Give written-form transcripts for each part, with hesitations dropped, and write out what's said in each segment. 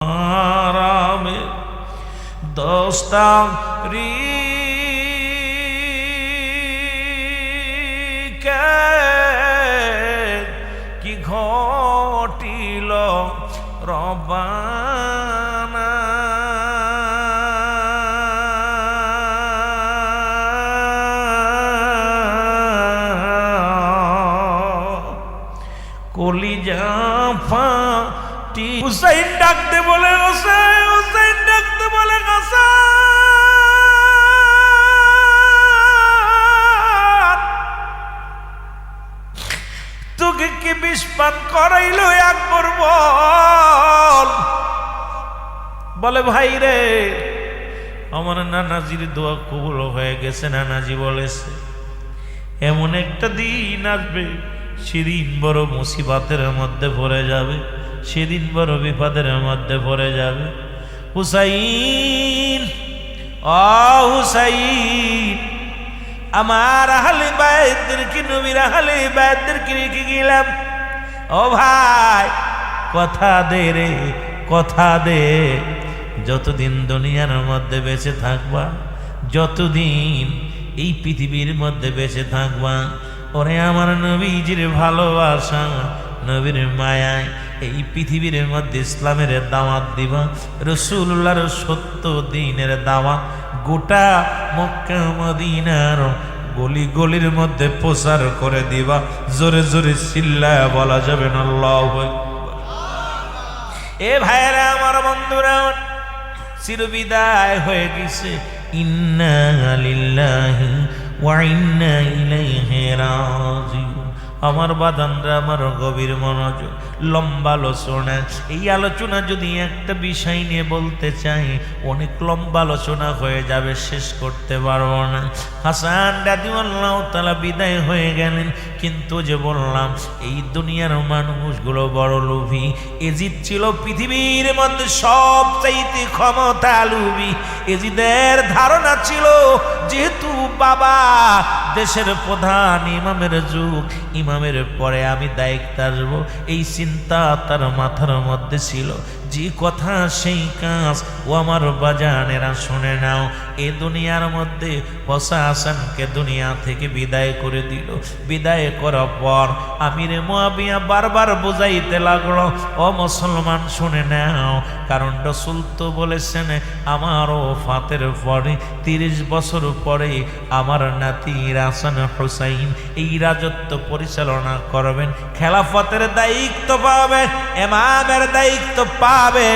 আরামে দোস্তারি কি ঘটিল রবানা কলিজা ফাটি হুসাইন ডাকতে বলে হুসাইন, হুসাইন ডাকতে বলে হাসান তোকে কি বিষ পান করাইলো একবার বলে ভাই রে আমার নানাজির দোয়া কবুল হয়ে গেছে। নানাজি বলেছে এমন একটা দিন আসবে সেদিন বড় মুসিবতের মধ্যে পড়ে যাবে, সেদিন বড় বিপদের মধ্যে পড়ে যাবে। হুসাইন ও হুসাইন আমার আহলে বাইতদেরকে নবীর আহলে বাইতদেরকে রেখে গেলাম। ও ভাই কথা দে রে, কথা দে, যতদিন দুনিয়ার মধ্যে বেঁচে থাকবা, যতদিন এই পৃথিবীর মধ্যে বেঁচে থাকবা, ওরে আমার নবীজির ভালোবাসা নবীর মায়ায় এই পৃথিবীর মধ্যে ইসলামের দাওয়াত দিবা, রাসূলুল্লাহর সত্য দ্বীনের দাওয়াত গোটা মক্কা মদিনার গলি গলির মধ্যে প্রচার করে দিবা। জোরে জোরে চিল্লায়া বলা যাবে না আল্লাহু আকবার। এ ভাইরা আমার বন্ধুরা চিরবিদায় হয়ে গেছে। ইন্না লিল্লাহি ওয়া ইন্না ইলাইহি রাজিউন। আমার বাদানরা আমার গভীর মনোযোগ, লম্বা আলোচনা। এই আলোচনা যদি একটা বিষয় নিয়ে বলতে চাই অনেক লম্বা আলোচনা হয়ে যাবে, শেষ করতে পারবো না। হাসান রাদিয়াল্লাহু তাআলা বিদায় হয়ে গেলেন, কিন্তু যে বললাম এই দুনিয়ার মানুষগুলো বড় লোভী। এজিদ ছিল পৃথিবীর মধ্যে সবচাইতে ক্ষমতা লোভী। এজিদের ধারণা ছিল যেহেতু বাবা দেশের প্রধান, ইমামের যুগ, ইমামের পরে আমি দায়িত্ব আসবো, এই চিন্তা তার মাথার মধ্যে ছিল। যে কথা সেই কাজ। ও আমার বাজানেরা শুনে নাও, এ দুনিয়ার মধ্যে হাসানকে দুনিয়া থেকে বিদায় করে দিল। বিদায় করার পর আমিরে মুয়াবিয়া বারবার বুঝাইতে লাগলো, ও মুসলমান শুনে নাও, কারণ রাসূল তো বলেছেন আমার ওফাতের পরে 30 বছর পরে আমার নাতি হাসান হুসাইন এই রাজত্ব পরিচালনা করবেন, খেলাফতের দায়িত্ব পাবে, ইমামের দায়িত্ব পাবে।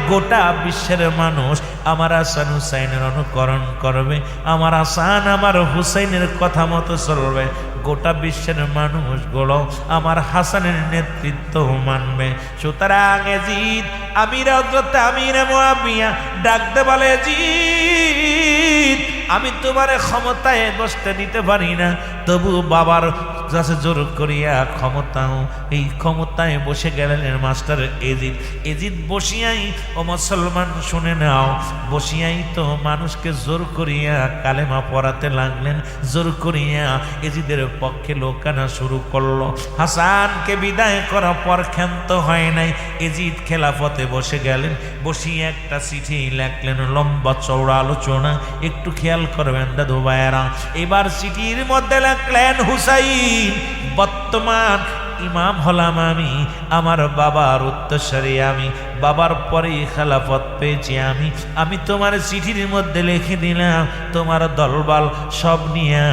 গোটা বিশ্বের মানুষ আমার হাসান হুসাইনের অনুকরণ করবে, আমার হাসান আমার হুসাইনের কথা মতো চলবে। গোটা বিশ্বের মানুষগুলো আমার হাসানের নেতৃত্ব মানবে। সুতরাং এজিদ আমির হযরত আমিরে মুয়াবিয়া ডাকতে বলে, এজিদ আমি তোমার ক্ষমতায় বসতে দিতে পারি না, তবু বাবার কাছে জোর করিয়া ক্ষমতাও এই ক্ষমতায় বসে গেলেন মাস্টার এজিদ। এজিদ বসিয়াই, ও মুসলমান শুনে নাও, বসিয়াই তো মানুষকে জোর করিয়া কালেমা পড়াতে লাগলেন। জোর করিয়া এজিদের পক্ষে লোকানা শুরু করলো। হাসানকে বিদায় করার পর ক্ষান্ত হয় নাই, এজিদ খেলাফতে বসে গেলেন। বসিয়ে একটা চিঠি লেখলেন, লম্বা চওড়া আলোচনা, একটু খেয়াল করবেন দাদু ভাইয়েরা। এবার চিঠির মধ্যে লেখলেন, হুসাইন বর্তমান ইমাম হলাম আমি, আমার বাবার উত্তরসূরি আমি, বাবার পরেই খেলাফত পেয়েছি আমি। আমি তোমার চিঠির মধ্যে লিখে দিলাম তোমার দলবল সব নিয়ে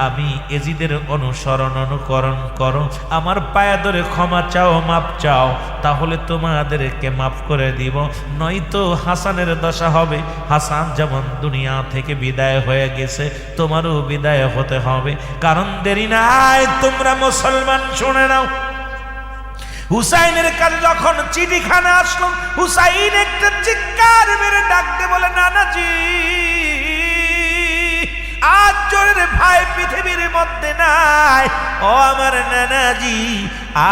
আমি এজিদের অনুকরণ করো, আমার পায়ে ধরে ক্ষমা চাও, মাপ চাও, তাহলে তোমাদেরকে মাফ করে দিব, নয়তো হাসানের দশা হবে। হাসান যেমন দুনিয়া থেকে বিদায় হয়ে গেছে, তোমারও বিদায় হতে হবে। কারণ দেরি নাই, তোমরা মুসলমান শুনে নাও। হুসাইনের কাছে যখন চিঠিখানা আসলো, হুসাইন একটা চিৎকার মেরে ডাকতে বলে, নানাজি আজ জোরের ভাই পৃথিবীর মধ্যে নাই। ও আমার নানাজি,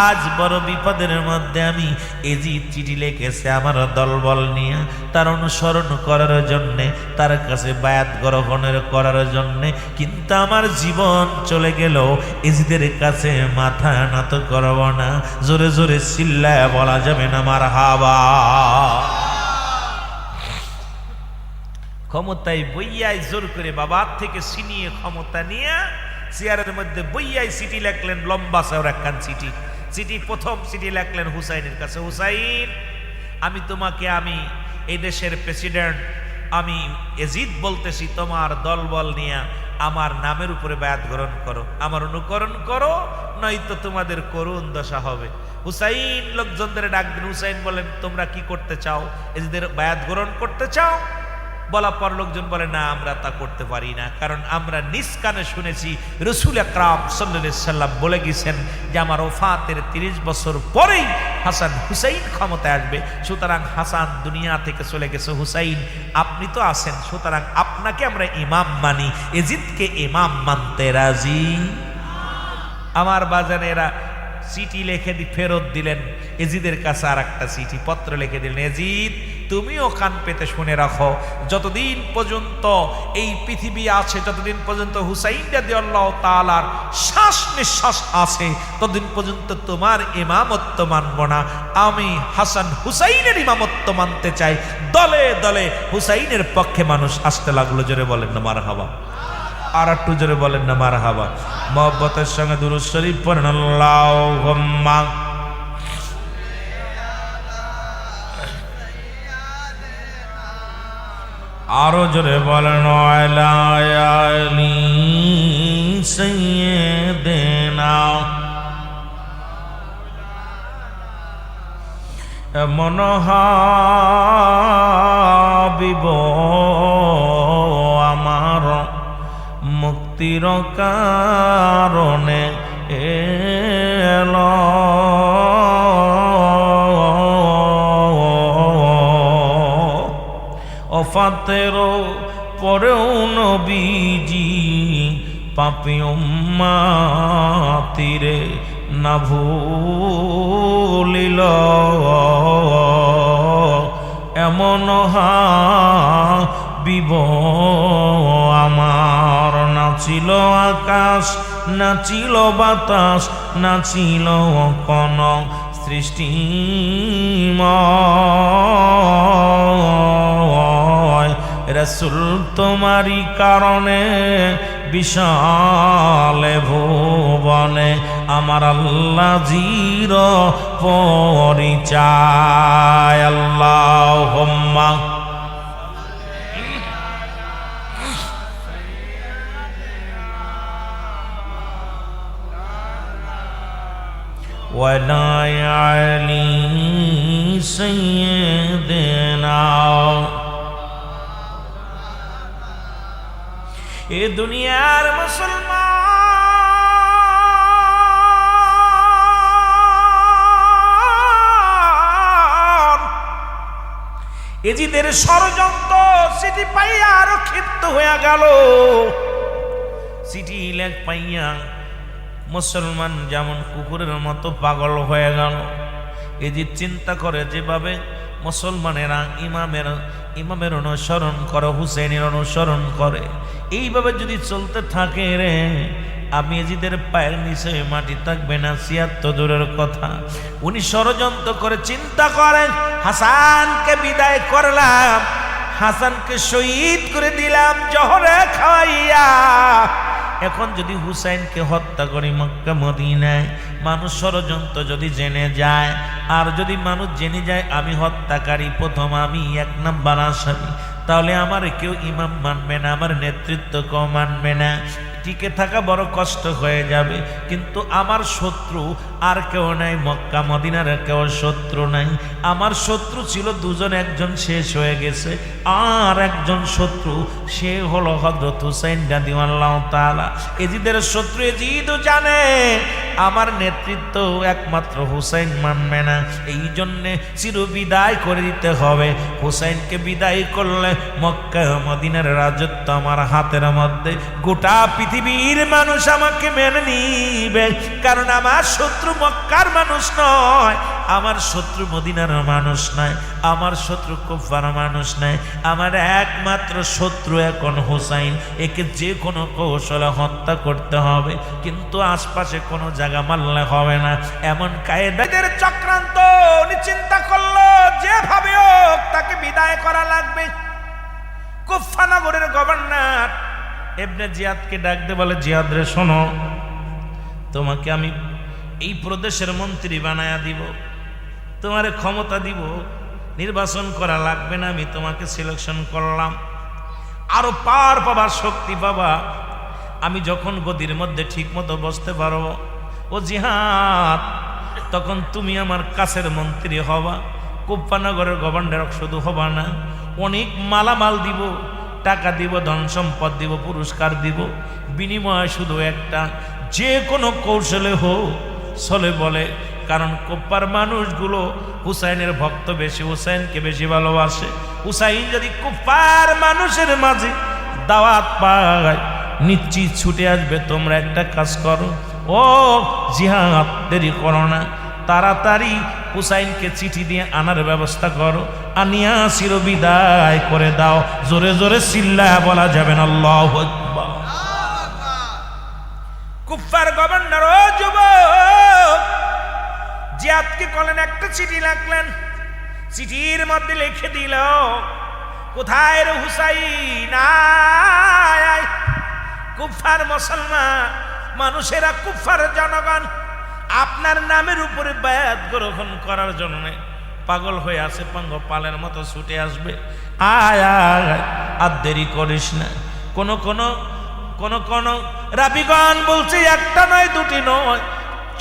আজ বড় বিপদের মধ্যে আমি। এজিদ চিঠি লিখেছে আমার দলবল নিয়ে তার অনুসরণ করার জন্যে, তার কাছে বায়াত গ্রহণের করার জন্যে, কিন্তু আমার জীবন চলে গেল এজিদের কাছে মাথা নত করব না। জোরে জোরে চিল্লায় বলা যাবে না মারহাবা। ক্ষমতায় বইয়াই জোর করে বাবার থেকে ছিনিয়ে ক্ষমতা নিয়ে চেয়ারের মধ্যে বইয়াই চিঠি লেখলেন, লম্বা চওড়া একখান চিঠি। প্রথম চিঠি লেখলেন হুসাইনের কাছে, হুসাইন আমি তোমাকে, আমি এই দেশের প্রেসিডেন্ট, আমি এজিদ বলতেছি, তোমার দলবল নিয়ে আমার নামের উপরে বায়াত গ্রহণ করো, আমার অনুকরণ করো, নয়তো তোমাদের করুণ দশা হবে। হুসাইন লোকজনদের ডাক দিন। হুসাইন বলেন তোমরা কি করতে চাও? এজিদের বায়াত গ্রহণ করতে চাও? বলা পর লোকজন বলে না, আমরা তা করতে পারি না, কারণ আমরা নিজ কানে শুনেছি রাসূল আকরাম সাল্লাল্লাহু আলাইহি সাল্লাম বলে গেছেন যে আমার ওফাতের 30 বছর পরেই হাসান হুসাইন ক্ষমতায় আসবে। সুতরাং হাসান দুনিয়া থেকে চলে গেছে, হুসাইন আপনি তো আছেন, সুতরাং আপনাকে আমরা ইমাম মানি, এজিদকে ইমাম মানতে রাজি। আমার বাজানেরা চিঠি লিখে ফেরত দিলেন এজিদের কাছে, আর একটা চিঠি পত্র লিখে দিলেন, এজিদ তুমিও কান পেতে শুনে রাখো, যতদিন পর্যন্ত এই পৃথিবী আছে, যতদিন পর্যন্ত হুসাইন রাদিয়াল্লাহু তাআলার শ্বাস নিঃশ্বাস আছে, ততদিন পর্যন্ত তোমার ইমামত্ব মানব না। আমি হাসান হুসাইনের ইমামত্ব মানতে চাই। দলে দলে হুসাইনের পক্ষে মানুষ আসতে লাগলো। জোরে বলেন না মারহাবা। আর একটু জোরে বলেন না মারহাবা। মহব্বতের সঙ্গে দুরূদ শরীফ পড়েন, আল্লাহুম্মা আরো জোরে বলেন আলা আলি সাইয়্যিদিনা। এমন হাবিব আমার মুক্তির কারণে এলো, ওফাতের পরেও নবীজি পাপী উম্মতিরে না ভুলিল। এমন হাবিব আমার, নাচিল আকাশ, নাচিল বাতাস, নাচিল কোন সৃষ্টিময়। রাসূল তোমারই কারণে বিশাল ভুবনে আমার আল্লাহ জির পরিচয়। আল্লাহুম্মা ওয়ালা আলি সাইয়্যিদিনা। এ দুনিয়ার মুসলমান এজিদের ষড়যন্ত্র চিঠি পাইয়া আরো ক্ষিপ্ত হয়ে গেল। চিঠি লেখ পাইয়া মুসলমান যেমন কুকুরের মতো পাগল হয়ে গেল। এজিদ চিন্তা করে যেভাবে মুসলমানেরা ইমামের অনুসরণ করে, হুসেনের অনুসরণ করে, এইভাবে যদি চলতে থাকে রে, আমি এজিদের পায়ের নিচে মাটি থাকবে না, সিয়াত্ত দূরের কথা। উনি ষড়যন্ত্র করে চিন্তা করেন, হাসানকে বিদায় করলাম, হাসানকে শহীদ করে দিলাম জহরে খাওয়াইয়া, এখন যদি হুসাইনকে হত্যা করি মক্কা মদিনায়, মানুষ ষড়যন্ত্র যদি জেনে যায়, আর যদি মানুষ জেনে যায় আমি হত্যাকারী, প্রথম আমি 1 নাম্বার আসামি, তাহলে আমার কেউ ইমাম মানবে না, আমার নেতৃত্ব কেউ মানবে না, টিকে থাকা বড় কষ্ট হয়ে যাবে। কিন্তু আমার শত্রু আর কেউ নাই, মক্কা মদিনার কেউ শত্রু নাই। আমার শত্রু ছিল দুজন, একজন শেষ হয়ে গেছে, আর একজন শত্রু সে হলো হযরত হুসাইন রাদিয়াল্লাহু তাআলা। এজিদের শত্রু এজিদও জানে আমার নেতৃত্ব একমাত্র হুসাইন মানবে না, এই জন্যে চির বিদায় করে দিতে হবে। হুসাইনকে বিদায় করলে মক্কা মদিনার রাজত্ব আমার হাতের মধ্যে, গোটা পৃথিবীর মানুষ আমাকে মেনে নিবে, কারণ আমার শত্রু মক্কার মানুষ নয়, আমার শত্রু মদিনার মানুষ নয়, আমার শত্রু কুফার মানুষ নয়, আমার একমাত্র শত্রু এখন হুসাইন। একে যে কোনো কৌশলে হত্যা করতে হবে, কিন্তু আশপাশে কোনো জায়গা মারলে হবে না, এমন কায়দাদের চক্রান্ত। উনি চিন্তা করলো যেভাবে হোক তাকে বিদায় করা লাগবে। কুফা নগরের গভর্নর ইবনে জিয়াদকে ডাক দিয়ে বলে, জিয়াদ রে শোনো, তোমাকে আমি এই প্রদেশের মন্ত্রী বানায়া দিব, তোমার ক্ষমতা দিব, নির্বাচন করা লাগবে না, আমি তোমাকে সিলেকশন করলাম, আরো পার পাবা, শক্তি পাবা, আমি যখন গদির মধ্যে ঠিক মতো বসতে পারবো, ও জিহাদ, তখন তুমি আমার কাছের মন্ত্রী হবা, কুফানগরের গভর্নর শুধু হবা না, অনেক মালামাল দিব, টাকা দিব, ধন সম্পদ দিব, পুরস্কার দিব, বিনিময় শুধু একটা, যে কোনো কৌশলে হোক চলে বলে, কারণ কুফার মানুষগুলো হুসাইনের ভক্ত বেশি, হুসাইনকে বেশি ভালোবাসে। হুসাইন যদি কুফার মানুষের মাঝে দাওয়াত পায়, নিশ্চিত ছুটে আসবে। তোমরা একটা কাজ করো, ও জিহাদ, দেরি করো না, তাড়াতাড়ি হুসাইনকে চিঠি দিয়ে আনার ব্যবস্থা করো, আনিয়া চিরবিদায় করে দাও। জোরে জোরে চিল্লায়া বলা যাবে না আল্লাহু আকবার। কুফার গভর্নর, ও যুবক, জিয়াদকে কলেন, একটা চিঠি লিখলেন, চিঠির মধ্যে লিখে দিল, কোথায় রে হুসাইন, আয়। কুফার মুসলমান মানুষেরা, কুফার জনগণ আপনার নামের উপরে বায়াত গ্রহণ করার জন্য পাগল হয়ে আছে, পালের মতো ছুটে আসবে, আয় আয়, আর দেরি করিস না। কোন রাবিগণ বলছে একটা নয়, দুটি নয়,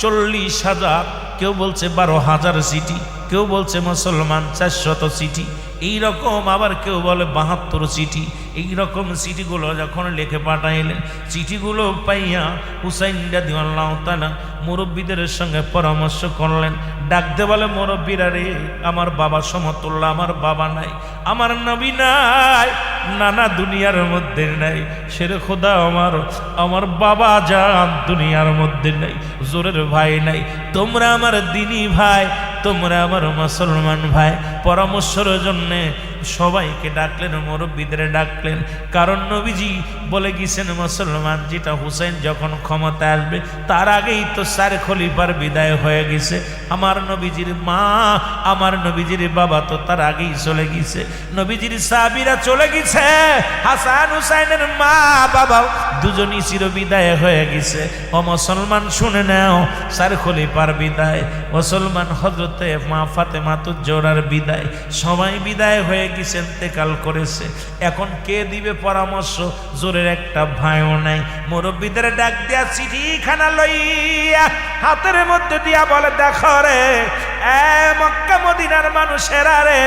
40,000, কেউ বলছে 12,000 সিটি, কেউ বলছে মুসলমান 400 সিটি, এইরকম, আবার কেউ বলে 72 সিটি। এইরকম চিঠিগুলো যখন লিখে পাঠাইলেন, চিঠিগুলো পাইয়া হুসাইন রাদিয়াল্লাহু তাআলা মুরব্বীদের সঙ্গে পরামর্শ করলেন, ডাকতে বলে, মুরব্বীরা রে, আমার বাবা সমতুল্য আমার বাবা নাই, আমার নবী নাই, নানা দুনিয়ার মধ্যে নাই, শেরে খোদা আমার বাবা জান দুনিয়ার মধ্যে নাই, জোরের ভাই নাই, তোমরা আমার দিনী ভাই, তোমরা আমার মুসলমান ভাই। পরামর্শের জন্যে সবাইকে ডাকলেন, মুরব্বীদের ডাকলেন, কারণ নবীজি বলে গেছেন, মুসলমান যেটা হুসাইন যখন ক্ষমতা আসবে তার আগেই তো 4 খলিফার বিদায় হয়ে গেছে। আমার নবীজির মা, আমার নবীজির বাবা তো তার আগেই চলে গেছে, নবীজির সাহাবীরা চলে গেছে, হাসান হুসাইনের মা বাবাও দুজনই চিরবিদায় হয়ে গেছে। ও মুসলমান শুনে নাও, 4 খলিফার বিদায়, মুসলমান হযরতে মা ফাতেমাতুজ জোহরার বিদায়, সবাই বিদায় হয়ে গেছে, ইন্তেকাল করেছে। এখন কে দিবে পরামর্শ? জোরের একটা ভাইও নাই। মুরব্বীদের ডাক দিয়া চিঠিখানা লইয়া হাতের মধ্যে দিয়া বলে, দেখো রে মক্কা মদিনার মানুষেরা রে,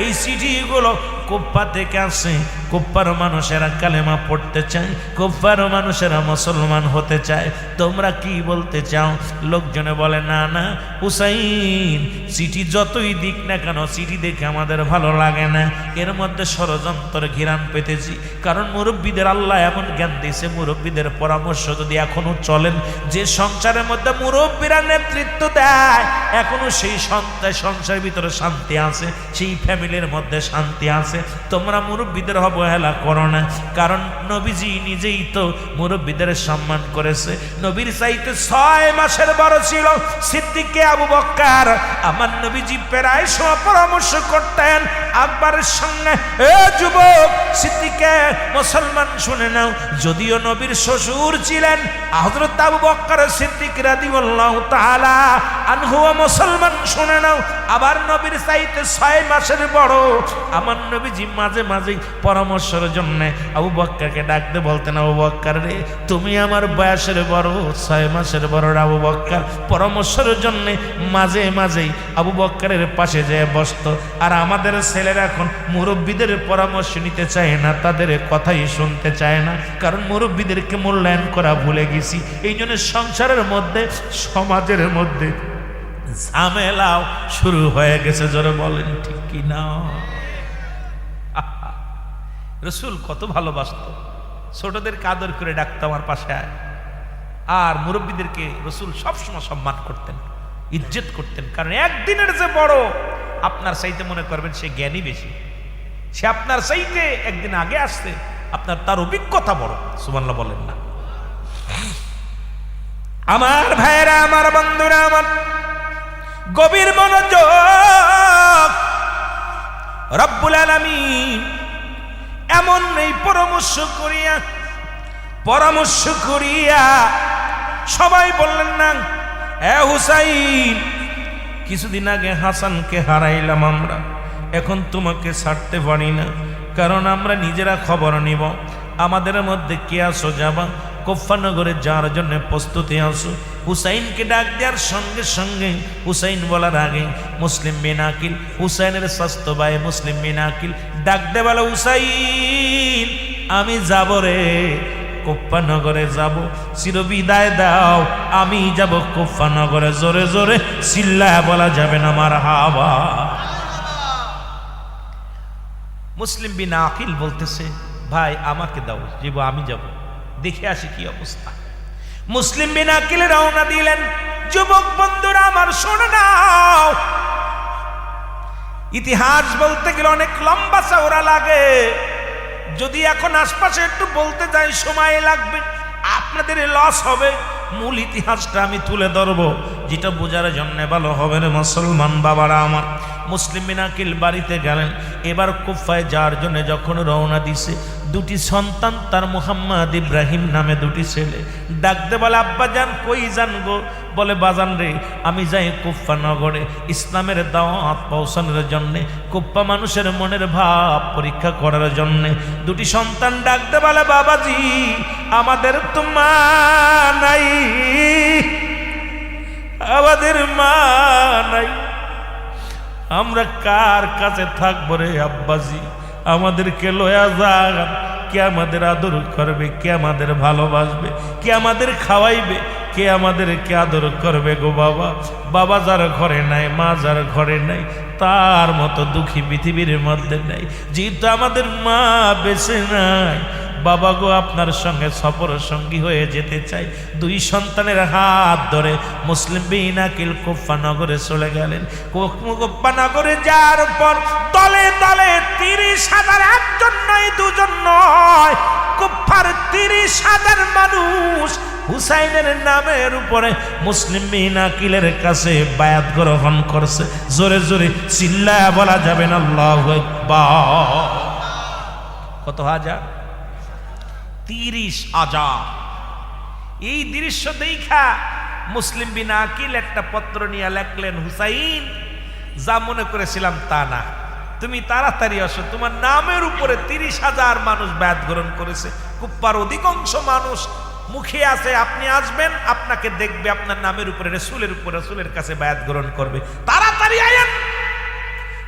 এই চিঠিগুলো কুফা থেকে আসে, কুফার মানুষেরা কালেমা পড়তে চায়, কুফার মানুষেরা মুসলমান হতে চায়, তোমরা কি বলতে চাও? লোকজনে বলে, না না হুসাইন, চিঠি যতই দিক না কেন, চিঠি দেখে আমাদের ভালো লাগে না, এর মধ্যে ষড়যন্ত্র ঘিরান পেতেছি। কারণ মুরব্বীদের আল্লাহ এমন জ্ঞান দিয়েছে, মুরব্বীদের পরামর্শ যদি এখনো চলেন, যে সংসারের মধ্যে মুরব্বীরা নেতৃত্ব দেয়, এখনো সেই সংসারের ভিতরে শান্তি আছে, সেই ফ্যামিলির মধ্যে শান্তি আছে। তোমরা মুরব্বীদের অবহেলা করো না, কারণ নবীজি নিজেই তো মুরব্বীদের সম্মান করেছে। নবীর চাইতে 6 মাসের বড় ছিল সিদ্দিক আবু বকর। আমার নবীজি প্রায় সময় পরামর্শ করতেন আকবরের সঙ্গে, এ যুবক সিদ্দিকে, মুসলমান শুনে নাও, যদিও নবীর শ্বশুর ছিলেন হযরত আবু বকর সিদ্দিক রাদিয়াল্লাহু তাআলা আনহু, মুসলমান শুনে নাও, আবার নবীর চাইতে 6 মাসের বড়। আমার নবীজি মাঝে মাঝে পরামর্শের জন্য আবু বকরকে ডাকতে বলতেন, আবু বকর রে, তুমি আমার বয়সের বড়, 6 মাসের বড় আবু বকর। পরামর্শের জন্য মাঝে মাঝেই আবু বকরের পাশে যেয়ে বসতো। আর আমাদের ছেলেরা এখন মুরব্বীদের পরামর্শ নিতে চায় না, তাদের কথাই শুনতে চায় না, কারণ মুরব্বীদেরকে মূল্যায়ন করা ভুলে গেছি। এই জন্য সংসারের মধ্যে, সমাজের মধ্যে ঝামেলাও শুরু হয়ে গেছে। জোরে বলেন ঠিক কি না? রসুল কত ভালোবাসত, ছোটদেরকে আদর করে ডাকতো আমার পাশে আয়, আর মুরব্বীদেরকে রসুল সবসময় সম্মান করতেন, ইজ্জত করতেন। কারণ একদিনের যে বড়, আপনার চাইতে মনে করবেন সে জ্ঞানী বেশি, সে আপনার চাইতে একদিন আগে আসছে, আপনার তার অভিজ্ঞতা বড়। সুবহানাল্লাহ বলেন না? আমার ভাইরা, আমার বন্ধুরা, আমার গভীর মনোযোগ। রব্বুল আলামিন এমন এই পরামর্শ করিয়া সবাই বললেন না, এ হুসাইন, কিছুদিন আগে হাসানকে হারাইলাম আমরা, এখন তোমাকে ছাড়তে পারি না, কারণ আমরা নিজেরা খবর নিব আমাদের মধ্যে কে আসো যাবা কুফানগরে যাওয়ার জন্য প্রস্তুতি আসো। হুসাইনকে ডাক দেওয়ার সঙ্গে সঙ্গে হুসাইন বলার আগে মুসলিম বিন আকিল, হুসাইনের স্বাস্থ্য ভাই মুসলিম বিন আকিল ডাক দে বলে, হুসাইন আমি যাব রে, কুফানগরে যাব, চিরবিদায় দাও, আমি যাব কুফানগরে। জোরে জোরে চিল্লায় বলা যাবে না মারহাবা। মুসলিম বিন আকিল বলতেছে, ভাই আমাকে দাও, জীব আমি যাব, দেখে আসি কি অবস্থা। মুসলিম বিন আকিল রওনা দিলেন। যুবক বন্ধুরা আমার শোনো নাও, ইতিহাস বলতে গেলে অনেক লম্বা চওড়া লাগে, যদি এখন আশপাশে একটু বলতে যাই সময় লাগবে, আপনাদের লস হবে। মূল ইতিহাসটা আমি তুলে ধরবো, যেটা বোঝার জন্য ভালো হবে রে মুসলমান বাবারা আমার। মুসলিম বিন আকিল বাড়িতে গেলেন। এবার কুফায় যাওয়ার জন্য যখন রওনা দিছে, দুটি সন্তান তার মুহাম্মদ ইব্রাহিম নামে দুটি ছেলে ডাকতে বলে, আব্বা যান কই যান গো? বলে, বাজান রে আমি যাই কুফা নগরে ইসলামের দাওয়াত পৌঁছানোর জন্যে, কুফা মানুষের মনের ভাব পরীক্ষা করার জন্যে। দুটি সন্তান ডাকতে বলে, বাবাজি আমাদের তো মা নাই, আমাদের মা নাই, আমরা কার কাছে থাকবো রে আব্বাজি? আমাদেরকে লয়া যান, কে আমাদের আদর করবে, কে আমাদের ভালোবাসবে, কে আমাদের খাওয়াইবে, কে আমাদেরকে আদর করবে গো বাবা? বাবা যার ঘরে নাই, মা যার ঘরে নাই, তার মতো দুঃখী পৃথিবীর মধ্যে নাই। যেহেতু আমাদের মা বেঁচে নাই, বাবা গো আপনার সঙ্গে সফর সঙ্গী হয়ে যেতে চাই। দুই সন্তানের হাত ধরে মুসলিম বিন আকিল কুফা নগরে চলে গেলেন। কুফা নগরে যাওয়ার পর দলে দলে 30,000, একজন নয় দুজন নয়, কুফার 30,000 মানুষ হুসাইনের নামের উপরে মুসলিম বিন আকিলের কাছে বায়াত গ্রহণ করছে। জোরে জোরে চিল্লায়া বলা যাবে না আল্লাহু আকবার। কত হাজার? 30,000। এই দৃশ্য দেখা মুসলিম বিন আকিল একটা পত্র নিয়ে লেখলেন, হুসাইন যা মনে করেছিলাম তা না, তুমি তাড়াতাড়ি আসো, তোমার নামের উপরে 30,000 মানুষ বায়াত গ্রহণ করেছে। কুফার অধিকাংশ মানুষ মুখে আছে আপনি আসবেন, আপনাকে দেখবে, আপনার নামের উপরে রাসূলের কাছে বায়াত গ্রহণ করবে, তাড়াতাড়ি আয়েন।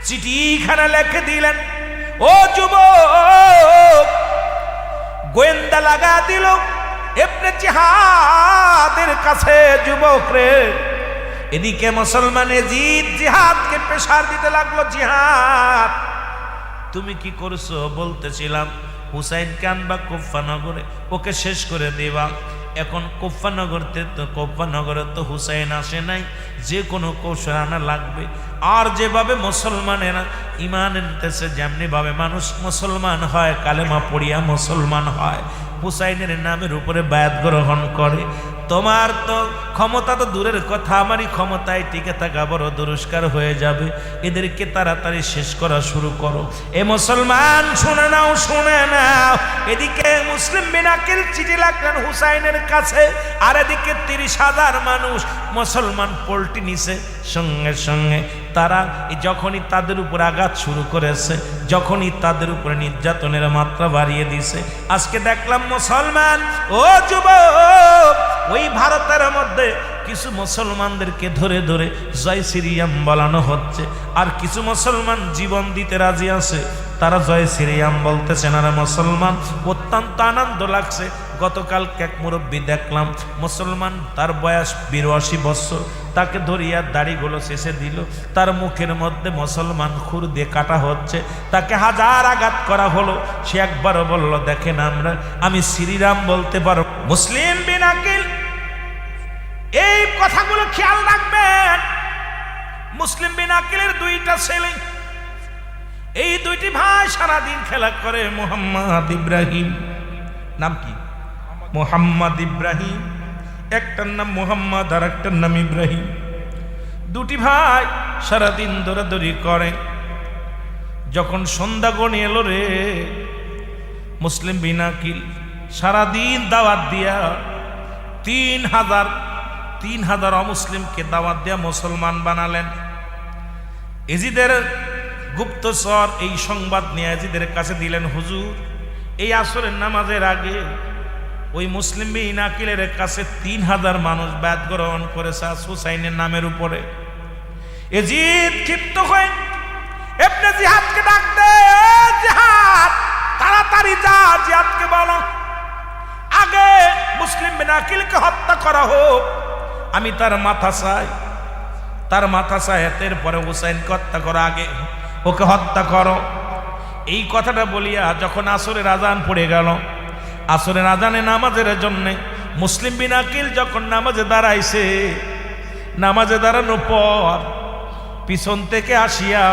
চিঠিখানা লিখে দিলেন, ও যুবক, গোয়েন্দা লাগা দিল ইবনে জিহাদের কাছে, যুবক রে। এদিকে মুসলমান এজিদ জিহাদকে প্রেসার দিতে লাগলো, জিহাদ তুমি কি করছো? বলতেছিলাম হুসাইনকে আনবা কুফা নগরে, ওকে শেষ করে দেবা। এখন কুফা নগরে তো হুসাইন আসে নাই, যে কোনো কৌশল আনা লাগবে। আর যেভাবে মুসলমানেরা ইমান এনেছে, যেমনি ভাবে মানুষ মুসলমান হয়, কালেমা পড়িয়া মুসলমান হয়, হুসাইনের নামের উপরে বায়াত গ্রহণ করে। তোমার তো ক্ষমতা তো দূরের কথা, আমারই ক্ষমতায় টিকে থাকা বড় দুরস্কার হয়ে যাবে। এদেরকে তাড়াতাড়ি শেষ করা শুরু করো। এ মুসলমান শুনে নাও, শুনে নাও। এদিকে মুসলিম বিন আকিল চিঠি লাগলেন হুসাইনের কাছে, আর এদিকে 30,000 মানুষ মুসলমান পল্টি নিছে। সঙ্গে সঙ্গে তারা যখনই তাদের উপর আঘাত শুরু করেছে, যখনই তাদের উপরে নির্যাতনের মাত্রা বাড়িয়ে দিছে, আজকে দেখলাম মুসলমান, ও যুবক, ওই ভারতের মধ্যে কিছু মুসলমানদেরকে ধরে ধরে জয় শ্রীরাম বলানো হচ্ছে, আর কিছু মুসলমান জীবন দিতে রাজি আছে, তারা জয় শ্রীরাম বলতেছে না। মুসলমান অত্যন্ত আনন্দ লাগছে। গতকাল এক মুরব্বী দেখলাম, মুসলমান, তার বয়স 82 বছর, তাকে ধরিয়া দাড়িগুলো শেষে দিল, তার মুখের মধ্যে মুসলমান খুর দিয়ে কাটা হচ্ছে, তাকে হাজার আঘাত করা হলো, সে একবারও বলল, দেখেন আমি শ্রীরাম বলতে পারো। মুসলিম বিন আকিল এই কথাগুলো খেয়াল রাখবেন। মুসলিম বিন আকিলের 2টা ছেলে, এই 2টি ভাই সারাদিন খেলা করে। মোহাম্মদ ইব্রাহিম, নাম কি? মোহাম্মদ ইব্রাহিম, একটার নাম মোহাম্মদ আর একটার নাম ইব্রাহিম। 2টি ভাই সারাদিন দৌড়াদৌড়ি করে। যখন সন্ধ্যা গণে এলো রে, মুসলিম বিন আকিল সারাদিন দাওয়াত দিয়া ৩,০০০ অমুসলিমকে দাওয়াত দিয়া মুসলমান বানালেন। এজিদের গুপ্তচর এই সংবাদ নিয়ে এজিদের কাছে দিলেন, হুজুর এই আসরের নামাজের আগে ওই মুসলিম বিন আকিলের কাছে ৩,০০০ মানুষ বায়াত গ্রহণ করেছে হুসাইনের নামের উপরে। এজিদ ক্ষিপ্ত হয়ে ইবনে জিহাদকে ডাক দে, জিহাদ তাড়াতাড়ি যা, জিহাদকে বলো আগে মুসলিম বিন আকিলকে হত্যা করা হোক, আমি তার মাথা চাই, তার মাথা চাই, এরপরে হুসাইনকে হত্যা করো, আগে ওকে হত্যা করো। এই কথাটা বলিয়া যখন আসরের আজান পড়ে গেল, আসরের আজানে নামাজের জন্যে মুসলিম বিন আকিল যখন নামাজে দাঁড়াইছে, নামাজে দাঁড়ানোর পর পিছন থেকে আসিয়া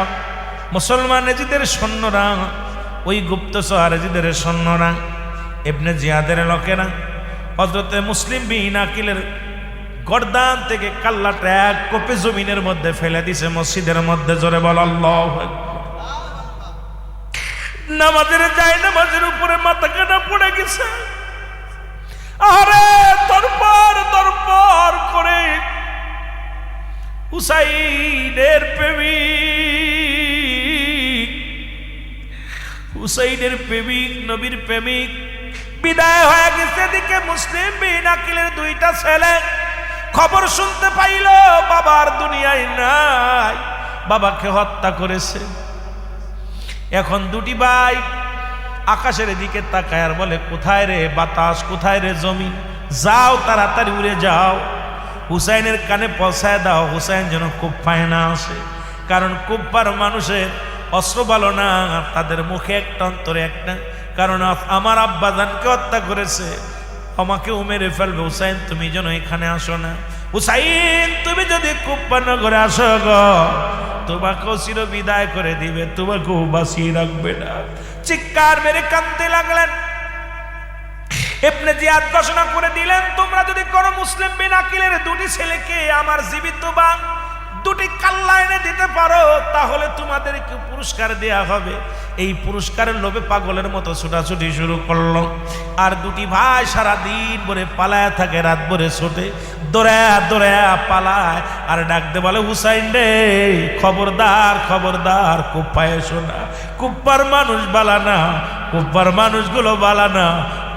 মুসলমান এজিদের সৈন্যরা, ওই গুপ্তচর এজিদের সৈন্যরা, ইবনে জিয়াদের লোকেরা হযরতে মুসলিম বিন আকিলের গর্দান থেকে কাল্লাটা এক কোপে জমিনের মধ্যে ফেলে দিছে মসজিদের মধ্যে। জোরে বল আল্লাহু আকবার। নামাজের যায় নামাজের উপরে মাথা কাটা পড়ে গেছে। আরে তরপর তরপর করে হুসাইনের প্রেমিক, হুসাইনের প্রেমিক, নবীর প্রেমিক বিদায় হয়ে গেছে। এদিকে মুসলিম বিন আকিলের দুইটা ছেলে খবর শুনতে পাইল বাবার দুনিয়ায় নাই, বাবাকে হত্যা করেছে। এখন দুটি ভাই আকাশের দিকে তাকায় আর বলে, কোথায় রে বাতাস, কোথায় রে জমিন, যাও তাড়াতাড়ি উড়ে যাও, হুসাইনের কানে পৌঁছায় দাও, হুসাইন যেন কুফায় না আসে। কারণ কুফার মানুষের অস্ত্র ভালো না, তাদের মুখে একটা অন্তরে একটা, কারণ আমার আব্বাজানকে হত্যা করেছে, আমাকেও মেরে ফেলবে, হুসাইন তুমি যেন এখানে আসো না, হুসাইন তুমি যদি কুফা নগরে আসো গো তোমাকেও চির বিদায় করে দিবে, তোমাকেও বাঁচিয়ে রাখবে না। চিৎকার মেরে কাঁদতে লাগলেন। ইবনে জিয়াদ ঘোষণা করে দিলেন, তোমরা যদি কোনো মুসলিম বিন আকিলের দুটি ছেলেকে আমার জীবিত বা দুটি কাল্লা এনে দিতে পারো তাহলে তোমাদেরকে পুরস্কার দেয়া হবে। এই পুরস্কারের লোভে পাগলের মতো ছোটাছুটি শুরু করলো। আর দুটি ভাই সারাদিন ভরে পালায়া থাকে, রাত ভরে ছোটে, দৌড়ায়া দৌড়ায়া পালায় আর ডাকতে বলে, হুসাইন রে খবরদার খবরদার, কুফায় এসো না, কুফার মানুষ বালা না, কুফার মানুষগুলো বালা না,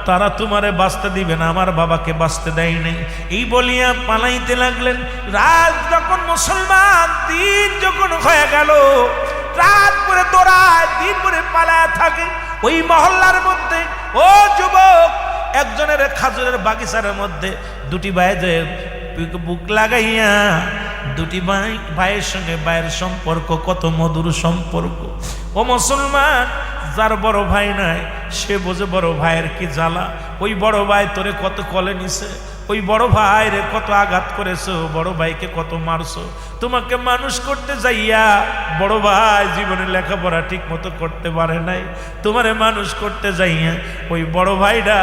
তারা তোমারে বাঁচতে দিবে না, আমার বাবাকে বাঁচতে দেয় নাই। এই বলিয়া পালাইতে লাগলেন। রাত যখন মুসলমান, দিন যখন হয়ে গেল, রাত করে দৌড়ায়, দিন করে পালায় থাকে। ওই মহল্লার মধ্যে ও যুবক একজনের খাজুরের বাগিচার মধ্যে দুটি ভাই যে বুক লাগাইয়া, দুটি ভাইয়ের সঙ্গে ভাইয়ের সম্পর্ক কত মধুর সম্পর্ক। ও মুসলমান, যার বড় ভাই নাই সে বোঝে বড় ভাইয়ের কি জ্বালা। ওই বড় ভাই তোরে কত কলে নিছে, ওই বড় ভাই রে কত আঘাত করেছো, বড় ভাইকে কত মারছো, তোমাকে মানুষ করতে যাইয়া বড় ভাই জীবনে লেখাপড়া ঠিক মতো করতে পারে নাই, তোমারে মানুষ করতে যাইয়া ওই বড় ভাইরা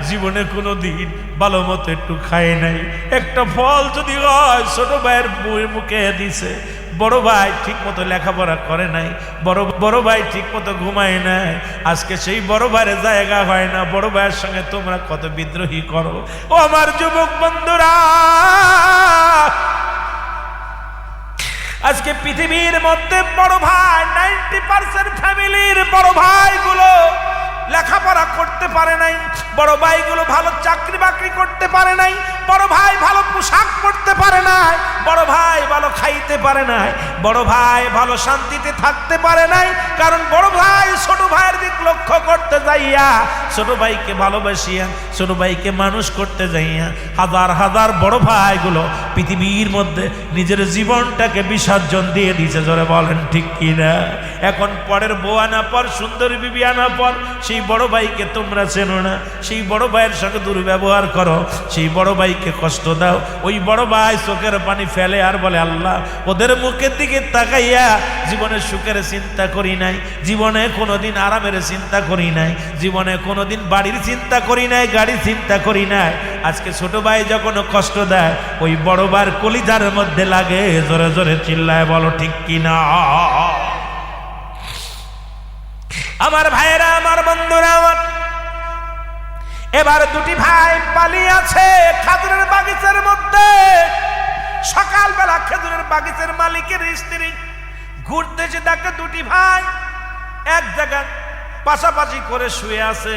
জীবনে কোনো দিন ভালো মতো একটু খায় নাই। একটা ফল যদি হয় ছোট ভাইয়ের মুখে দিছে, বড় ভাই ঠিক মতো লেখাপড়া করে নাই, বড় ভাই ঠিক মতো ঘুমায় নাই। আজকে সেই বড় ভাইয়ের জায়গা হয় না, বড় ভাইয়ের সঙ্গে তোমরা কত বিদ্রোহী করো। ও আমার যুবক বন্ধুরা, আজকে পৃথিবীর মধ্যে বড় ভাই 90% ফ্যামিলির বড় ভাইগুলো লেখাপড়া করতে পারে নাই, বড় ভাইগুলো ভালো চাকরি বাকরি করতে পারে নাই, বড় ভাই ভালো পোশাক পরতে পারে নাই, বড় ভাই ভালো খাইতে পারে নাই, বড় ভাই ভালো শান্তিতে থাকতে পারে নাই। কারণ বড় ভাই ছোট ভাইয়ের দিক লক্ষ্য করতে যাইয়া, ছোট ভাইকে ভালোবাসিয়া, ছোট ভাইকে মানুষ করতে যাইয়া হাজার হাজার বড় ভাইগুলো পৃথিবীর মধ্যে নিজের জীবনটাকে বিসর্জন দিয়ে দিয়েছে। জোরে বলেন ঠিক কিনা? এখন পরের বউ আনা পর, সুন্দরী বিবি আনা পর, সেই বড় ভাইকে তোমরা চেনো না, সেই বড় ভাইয়ের সঙ্গে দুর্ব্যবহার করো, সেই বড় ভাইকে কষ্ট দাও। ওই বড় ভাই চোখের পানি ফেলে আর বলে, আল্লাহ ওদের মুখের দিকে তাকাইয়া জীবনের সুখের চিন্তা করি নাই, জীবনে কোনোদিন আরামের চিন্তা করি নাই, জীবনে কোনোদিন বাড়ির চিন্তা করি নাই, গাড়ির চিন্তা করি নাই। আজকে ছোট ভাই যখন কষ্ট দেয় ওই বড় ভাইয়ের কলিজার মধ্যে লাগে। জোরে জোরে চিল্লায় বলো ঠিক কিনা? আমার ভাইয়েরা, আমার বন্ধুরা, আমার এবার দুটি ভাই পালিয়ে আছে খেজুরের বাগিচার মধ্যে। সকালবেলা খেজুরের বাগিচার মালিকের স্ত্রী ঘুরতেছে, দেখে দুটি ভাই এক জায়গায় পাশাপাশি করে শুয়ে আছে,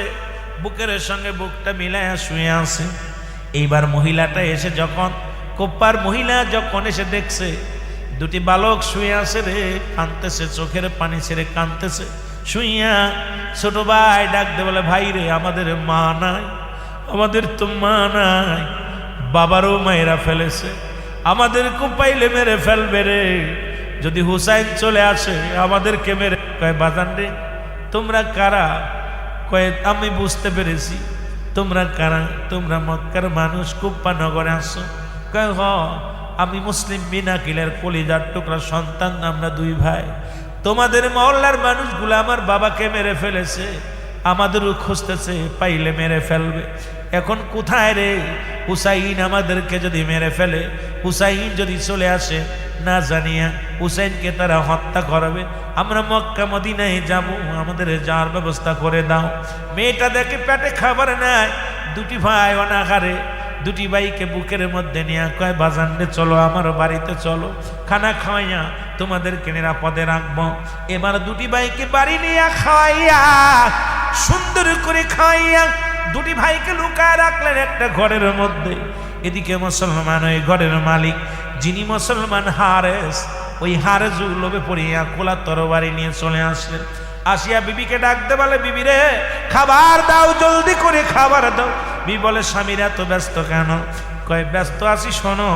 বুকের সঙ্গে বুকটা মিলাইয়া শুয়ে আছে। এইবার মহিলাটা এসে যখন কোপ্পার মহিলা যখন এসে দেখছে দুটি বালক শুয়ে আছে রে, কাঁদতেছে, চোখের পানি ছেড়ে কাঁদতেছে শুইয়া। ছোট ভাই ডাক দে বলে, ভাই রে, আমাদের মা নাই, আমাদের তো মা নাই, বাবারও মায়েরা ফেলেছে, আমাদের কোপাইলে মেরে ফেলবে রে, যদি হুসাইন চলে আসে আমাদেরকে মেরে। কয় বাজান রে, তোমরা কারা? কয় আমি বুঝতে পেরেছি তোমরা কারা, তোমরা মক্কার মানুষ, কুপ্পা নগরে আসো। কয় হ, আমি মুসলিম বিন আকিলের কলিজার টুকরা সন্তান, আমরা দুই ভাই। তোমাদের মহল্লার মানুষগুলো আমার বাবাকে মেরে ফেলেছে, আমাদেরও খুঁজতেছে, পাইলে মেরে ফেলবে। এখন কোথায় রে? হুসাইন আমাদেরকে যদি মেরে ফেলে, হুসাইন যদি চলে আসে, না জানিয়া হুসাইনকে তারা হত্যা করবে, আমরা মক্কা মদিনায় যাব, আমাদের যাওয়ার ব্যবস্থা করে দাও। মেয়েটা দেখে পেটে খাবার নাই, দুটি ভাই অনাহারে, দুটি ভাইকে বুকের মধ্যে নিয়ে কয় বাজান রে, চলো আমার বাড়িতে চলো, খানা খাওয়াইয়া তোমাদেরকে নিরাপদে রাখবো। এবার দুটি ভাইকে বাড়ি নিয়ে খাওয়াইয়া, সুন্দর করে খাওয়াইয়া দুটি ভাইকে লুকায় রাখলেন একটা ঘরের মধ্যে। এদিকে মুসলমান ওই ঘরের মালিক, যিনি মুসলমান হারেস, ওই হারেস লোভে পড়িয়া খোলা তরবারি নিয়ে চলে আসলেন। আসিয়া বিবিকে ডাকতে বলে, বিবি রে, খাবার দাও, জলদি করে খাবার দাও। বিবি বলে, স্বামীরা এত ব্যস্ত কেন? কয় ব্যস্ত আছি, শোনো,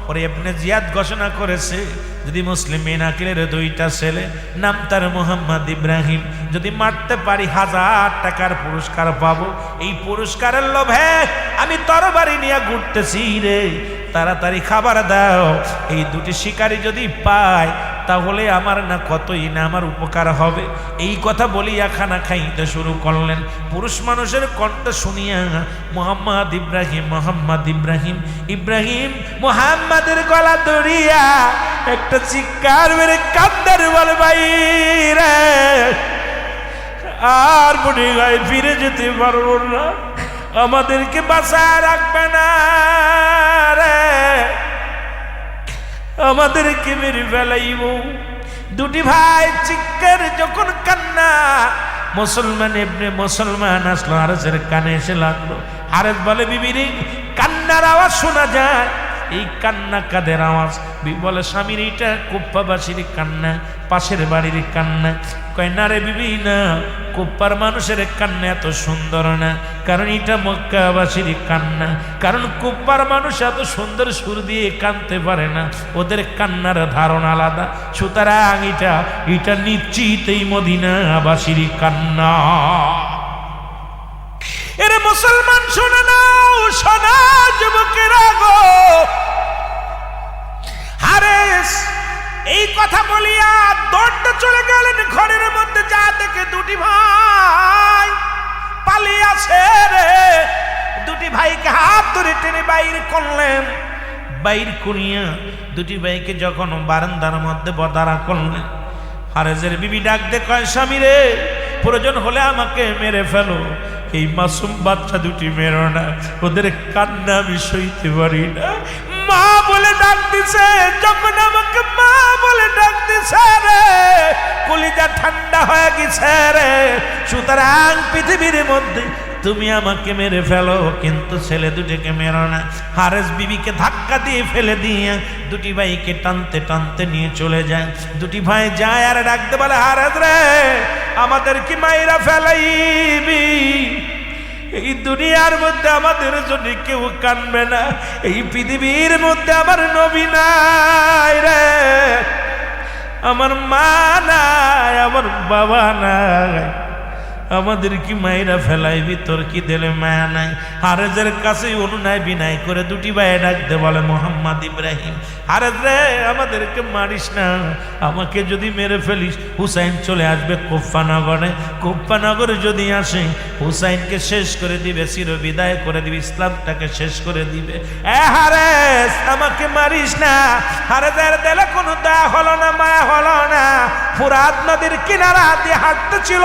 পরে ইবনে জিয়াদ ঘোষণা করেছে যদি মুসলিম বিন আকিলের দুইটা ছেলে, নাম তার মোহাম্মদ ইব্রাহিম, যদি মারতে পারি 1000 টাকার পুরস্কার পাবো। এই পুরস্কারের লোভে আমি তরবারি নিয়ে ঘুরতেছি রে, তাড়াতাড়ি খাবার দাও। এই দুটি শিকারী যদি পায় তাহলে আমার না কতই না আমার উপকার হবে। এই কথা বলিয়া খানা খাইতে শুরু করলেন। পুরুষ মানুষের কণ্ঠ শুনিয়া মোহাম্মদ ইব্রাহিম, মোহাম্মদ ইব্রাহিম, ইব্রাহিম মোহাম্মদের গলা ধরিয়া একটা চিৎকার মেরে কান্দার বলে, ভাই রে, আর মনে হয় ফিরে যেতে পারবো না, আমাদেরকে বাঁচায় রাখবে না রে, আমাদেরকে মেরে ফেলাইব। দুটি ভাই চিৎকার যখন কান্না, মুসলমান এমনি মুসলমান আসলো, হারেসের কানে এসে লাগলো। হারেস বলে, বিবিরে, কান্নার আওয়াজ শোনা যায়, এই কান্না কাদের আওয়াজ? বিবি বলে, স্বামীর এইটা কুপ্পাবাসীর কান্না, পাশের বাড়ির কান্না। কয় না রে বিবি, না, কুপ্পার মানুষের কান্না এত সুন্দর না, কারণ এটা মক্কাবাসীর কান্না। কারণ কুপ্পার মানুষ এত সুন্দর সুর দিয়ে কাঁদতে পারে না, ওদের কান্নার ধারণা আলাদা। সুতরাং এটা নিশ্চিত এই মদিনাবাসীর কান্না। এরে মুসলমান শোনে নাও, শোনা যুবকেরা গো। হারেস এই কথা বলিয়া দৌড়তে চলে গেলেন ঘরের মধ্যে, যা দেখে দুটি ভাই পালিয়ে আছে রে। দুটি ভাইকে হাত ধরে টেনে বাইর করলেন। বাইর করিয়া দুটি ভাইকে যখন বারান্দার মধ্যে দাঁড়া করলেন, হারেসের বিবি ডাক দে কয়, স্বামী রে, প্রয়োজন হলে আমাকে মেরে ফেলো, এই মাসুম বাচ্চা দুটি মেরো না, ওদের কান্না আমি সইতে পারি না। মা বলে ডাক দিছে, যখন আমাকে মা বলে ডাক দিছে রে, কলিজা ঠান্ডা হয়ে গেছে রে। সুতরাং পৃথিবীর মধ্যে তুমি আমাকে মেরে ফেলো, কিন্তু ছেলে দুটিকে মেরো না। হারেস বিবিকে ধাক্কা দিয়ে ফেলে দিয়ে দুটি ভাইকে টানতে টানতে নিয়ে চলে যায়। দুটি ভাই যায় আর ডাকতে বলে, হারেস রে, আমাদের কি মাইরা ফেলাইবি? এই দুনিয়ার মধ্যে আমাদের জন্য কেউ কানবে না, এই পৃথিবীর মধ্যে আমার নবী নাই রে, আমার মা নাই, আমার বাবা নাই, আমাদের কি মায়েরা ফেলাইবি? তোর কি দিলে মায়া নাই? হারেজের কাছে অনুনয় বিনয় করে দুটি ভাই ডাকতে বলে, মোহাম্মদ ইব্রাহিম, হারেজ রে, আমাদেরকে মারিস না, আমাকে যদি মেরে ফেলিস হুসাইন চলে আসবে কুফা নগরে। কুফা নগরে যদি আসে হুসাইনকে শেষ করে দিবে, চির বিদায় করে দিবে, ইসলামটাকে শেষ করে দিবে। হারেস আমাকে মারিস না। হারেসের দিলে কোনো দয়া হলো না, মায়া হলো না। ফুরাত নদীর কিনারা দিয়ে হাঁটতেছিল,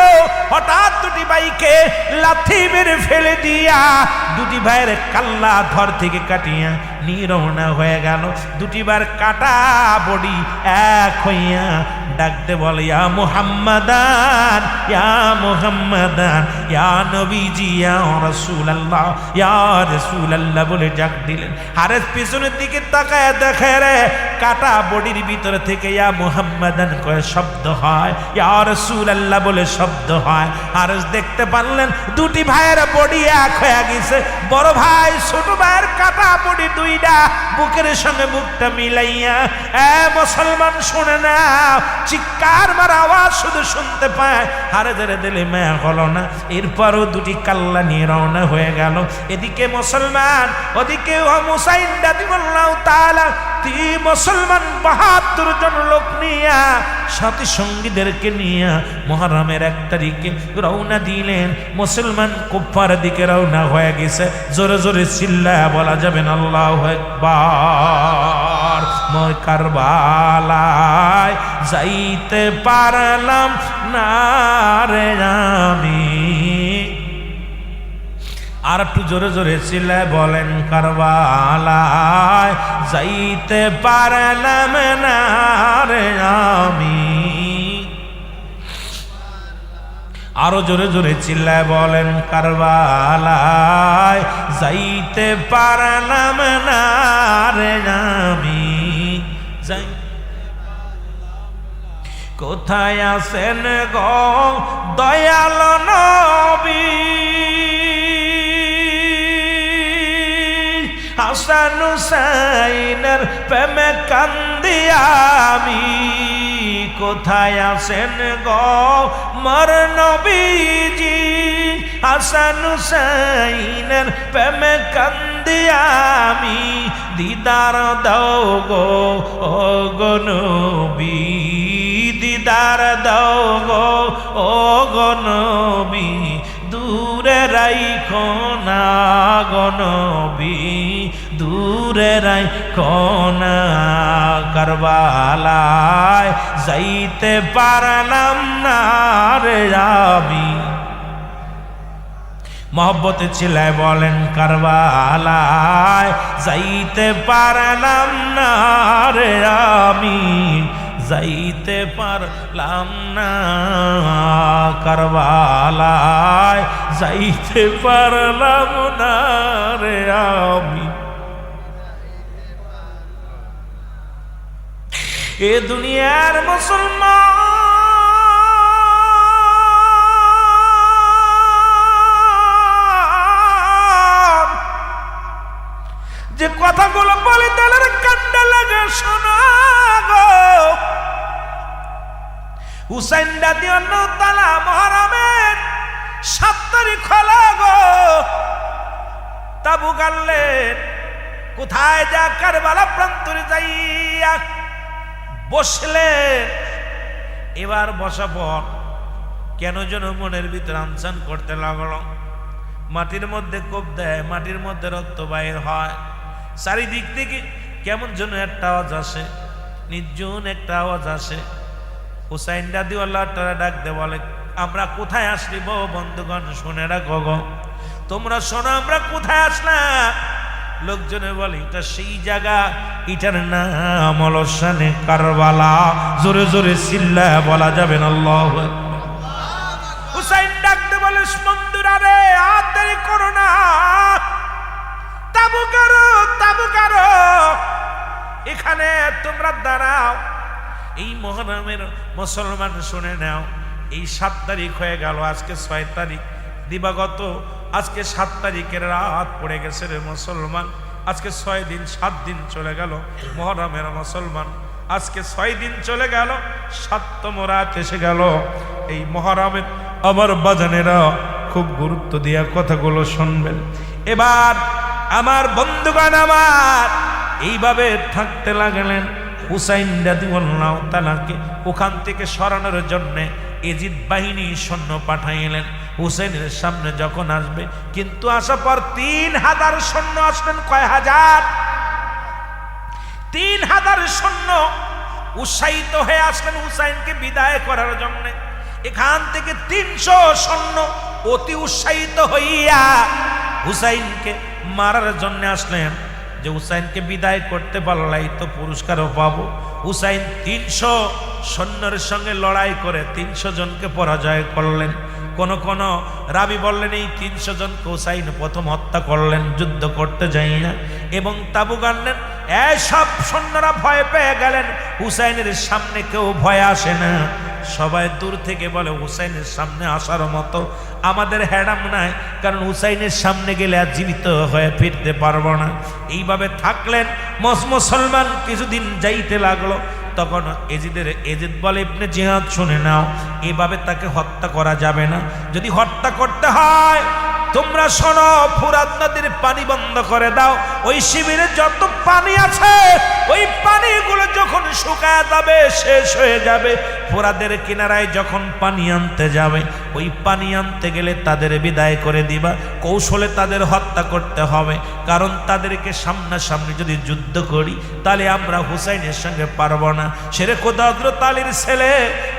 হঠাৎ দুটি ভাইকে লাথি মেরে ফেলে দিয়া দুটি ভাইয়ের কাল্লা ধর থেকে কাটিয়া নিয়ে রওনা হয়ে গেল। দুটি বার কাটা বডি এক হইয়া ডাকতে বলে, ইয়া মুহাম্মাদান, ইয়া মুহাম্মাদান, ইয়া নবীজি, ইয়া রাসূলুল্লাহ, ইয়া রাসূলুল্লাহ বলে ডাক দিলেন। হারেস পিছনের দিকে তাকায় দেখে রে কাটা বডির ভিতর থেকে ইয়া মুহাম্মাদান কয়ে শব্দ হয়, ইয়া রাসূলুল্লাহ বলে শব্দ হয়। হারেস দেখতে পারলেন দুটি ভাইয়ের বডি এক হয়ে গেছে। বড় ভাই ছোট ভাইয়ের কাটা বডি দুইটা বুকের সঙ্গে বুকটা মিলাইয়া, মুসলমান শুনে না, চিৎকার মার আওয়াজ শুধু শুনতে পায়। হারেদের দিলে মায়া হলো না। এরপরও দুটি কাল্লা নিয়ে রওনা হয়ে গেল। এদিকে মুসলমান, ওদিকে হুসাইন রাদিয়াল্লাহু তাআলা মুসলমান ৭২ জন লোক নিয়া সাথী সঙ্গীদেরকে নিয়ে মুহররমের ১ তারিখে রওনা দিলেন। মুসলমান কুফার দিকে রওনা হয়ে গেছে। জোরে জোরে চিল্লায়া বলা যাবে না আল্লাহু আকবার। মই কারবালায় যাইতে পারলাম না রে আমি। আর একটু জোরে জোরে চিল্লায় বলেন, কারবালায় যাইতে পারলাম না রে আমি। আরো জোরে জোরে চিল্লায় বলেন, কারবালায় যাইতে পারলাম না রে আমি। যাই কোথায় আছেন গো দয়াল নবী, হাসান হুসাইনের প্রেমে কান্দি আমি। কোথায় আছেন গো মোর নবীজি, হাসান হুসাইনের প্রেমে কান্দি আমি। দিদার দাও গো ও গো নবী, দিদার দাও গো ও গো নবী। দূরে রাইখো না গো নবী, দূরে রাইখো না। কারবালায় যাইতে পারলাম না রে আমি। মহব্বতে চিল্লায় বলেন, কারবালায় যাইতে পারলাম না রে আমি, যাইতে পারলাম না। কারবালায় যাইতে পারলাম না রে আমি। এ দুনিয়ার মুসলমান যে কথাগুলো বলে তাদের কান্না লাগে শোনা গো। হুসাইন রাদিয়াল্লাহু তাআলা মুহররমের ৭ তারিখ হলো গো তাবু গাড়লেন। কোথায় যা কারবালা প্রান্তরে যাইয়া বসলেন। এবার বসা পর কেন যেন মনের ভিতরে আনসান করতে লাগলো। মাটির মধ্যে কোপ দেয়, মাটির মধ্যে রক্ত বাইর হয়। চারিদিক থেকে কেমন যেন একটা আওয়াজ আসে, নির্জন একটা আওয়াজ আসে। হুসাইন রাদিয়াল্লাহু তাআলা ডাক দে বলে, আমরা কোথায় আসলি বো বন্ধুগণ, শুনে রাখো গো, তোমরা শোনো আমরা কোথায় আসলাম। লোকজনে বলে এটা সেই জায়গা, এটার নাম হলো শানে কারবালা। জোরে জোরে চিল্লায়া বলা যাবে না আল্লাহু আকবার। হুসাইন ডাক দে বলে, বন্ধুরা রে আর দেরি করো না, তাবু করো, তাবু করো, এখানে তোমরা দাঁড়াও। এই মুহররমের মুসলমান শুনে নাও, এই ৭ তারিখ হয়ে গেল, আজকে ৬ তারিখ দিবাগত, আজকে ৭ তারিখের রাত পড়ে গেছে রে মুসলমান। আজকে ৬ দিন ৭ দিন চলে গেল মুহররমের মুসলমান। আজকে ৬ দিন চলে গেল, ৭তম রাত এসে গেল। এই মুহররমের আমার বাজানেরা খুব গুরুত্ব দিয়া কথাগুলো শুনবেন। এবার আমার বন্ধুগণ আমার এইভাবে থাকতে লাগলেন। হুসাইন রাদিয়াল্লাহু তাআলাকে ওখান থেকে সরানোর জন্য এজিদ বাহিনী সৈন্য পাঠাইলেন। হুসাইনের সামনে যখন আসবে, কিন্তু আসার পর 3000 সৈন্য আসলেন। কয় হাজার? 3000 সৈন্য উৎসাহিত হয়ে আসলেন হুসাইনকে বিদায় করার জন্য। এখান থেকে 300 সৈন্য অতি উৎসাহিত হইয়া হুসাইনকে মারার জন্য আসলেন, যে হুসাইনকে বিদায় করতে পারলাই তো পুরস্কারও পাবো। হুসাইন 300 সৈন্যের সঙ্গে লড়াই করে 300 জনকে পরাজয় করলেন। কোন কোন রাবি বললেন এই 300 জনকে হুসাইন প্রথম হত্যা করলেন যুদ্ধ করতে যাই না, এবং তাবু গানলেন। এসব সৈন্যরা ভয় পেয়ে গেলেন, হুসাইনের সামনে কেউ ভয় আসে না, সবাই দূর থেকে বলে হুসাইনের সামনে আসার মতো আমাদের হ্যাডাম নাই, কারণ হুসাইনের সামনে গেলে আর জীবিত হয়ে ফিরতে পারবো না। এইভাবে থাকলেন মুসলমান, কিছুদিন যাইতে লাগলো। তখন এজিদ বলে, ইবনে জিহাদ শুনে নাও, এভাবে তাকে হত্যা করা যাবে না। যদি হত্যা করতে হয় তোমরা শোনো, ফুরাত নদীর পানি বন্ধ করে দাও। ওই শিবিরে যত পানি আছে ওই পানিগুলো যখন শুকায় যাবে, শেষ হয়ে যাবে, ফোরাদের কিনারায় যখন পানি আনতে যাবে, ওই পানি আনতে গেলে তাদের বিদায় করে দিবা। কৌশলে তাদের হত্যা করতে হবে, কারণ তাদেরকে সামনাসামনি যদি যুদ্ধ করি তাহলে আমরা হুসাইনের সঙ্গে পারবো না। সেরে খোদা হযরত আলীর ছেলে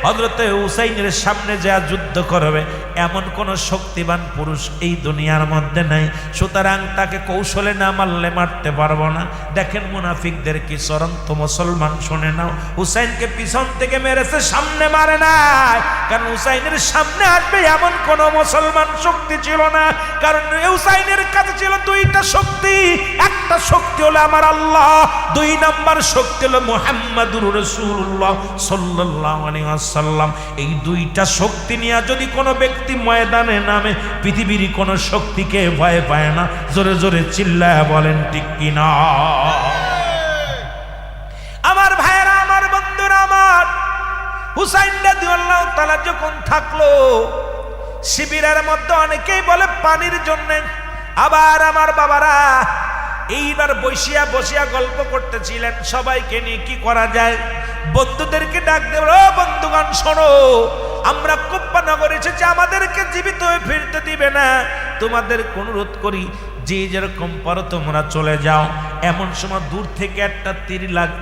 হযরতে হুসাইনের সামনে যা যুদ্ধ করবে এমন কোন শক্তিবান পুরুষ এই দুনিয়ার মধ্যে নাই, সুতরাং তাকে কৌশলে না মারলে মারতে পারবো না। দেখেন মুনাফিকদের কি চরন্ত। মুসলমান শুনে নাও, হুসাইনকে পিছন থেকে মেরেছে, সামনে মারে নাই, কারণ হুসাইনের সামনে আসবে এমন কোন মুসলমান শক্তি ছিল না, কারণ হুসাইনের কাছে ছিল দুইটা শক্তি। একটা শক্তি হলো আমার আল্লাহ, 2 নম্বর শক্তি হলো মুহাম্মাদুর রাসূলুল্লাহ সাল্লাল্লাহু আলাইহি ওয়াসাল্লাম। এই দুইটা শক্তি নিয়ে যদি কোনো ব্যক্তি ময়দানে নামে, পৃথিবীর কোনো শক্তিকে ভয় পায় না। জোরে জোরে চিল্লায় বলেন ঠিক কিনা? আমার ভাইয়েরা, আমার বন্ধুরা, আমার হুসাইন রাদিয়াল্লাহু তাআলা যখন থাকলো শিবিরের মধ্যে, অনেকেই বলে পানির জন্য, আবার আমার বাবারা এইবার বসিয়া বসিয়া গল্প করতেছিলেন সবাইকে নিয়ে কি করা যায়। বন্ধুদেরকে ডাক দেব, ও বন্ধুগণ শোনো, আমরা কুপ্পা নগরে এসেছি, আমাদেরকে জীবিত হয়ে ফিরতে দিবে না, তোমাদের অনুরোধ করি যে যেরকম পারো তোমরা চলে যাও। এমন সময় দূর থেকে একটা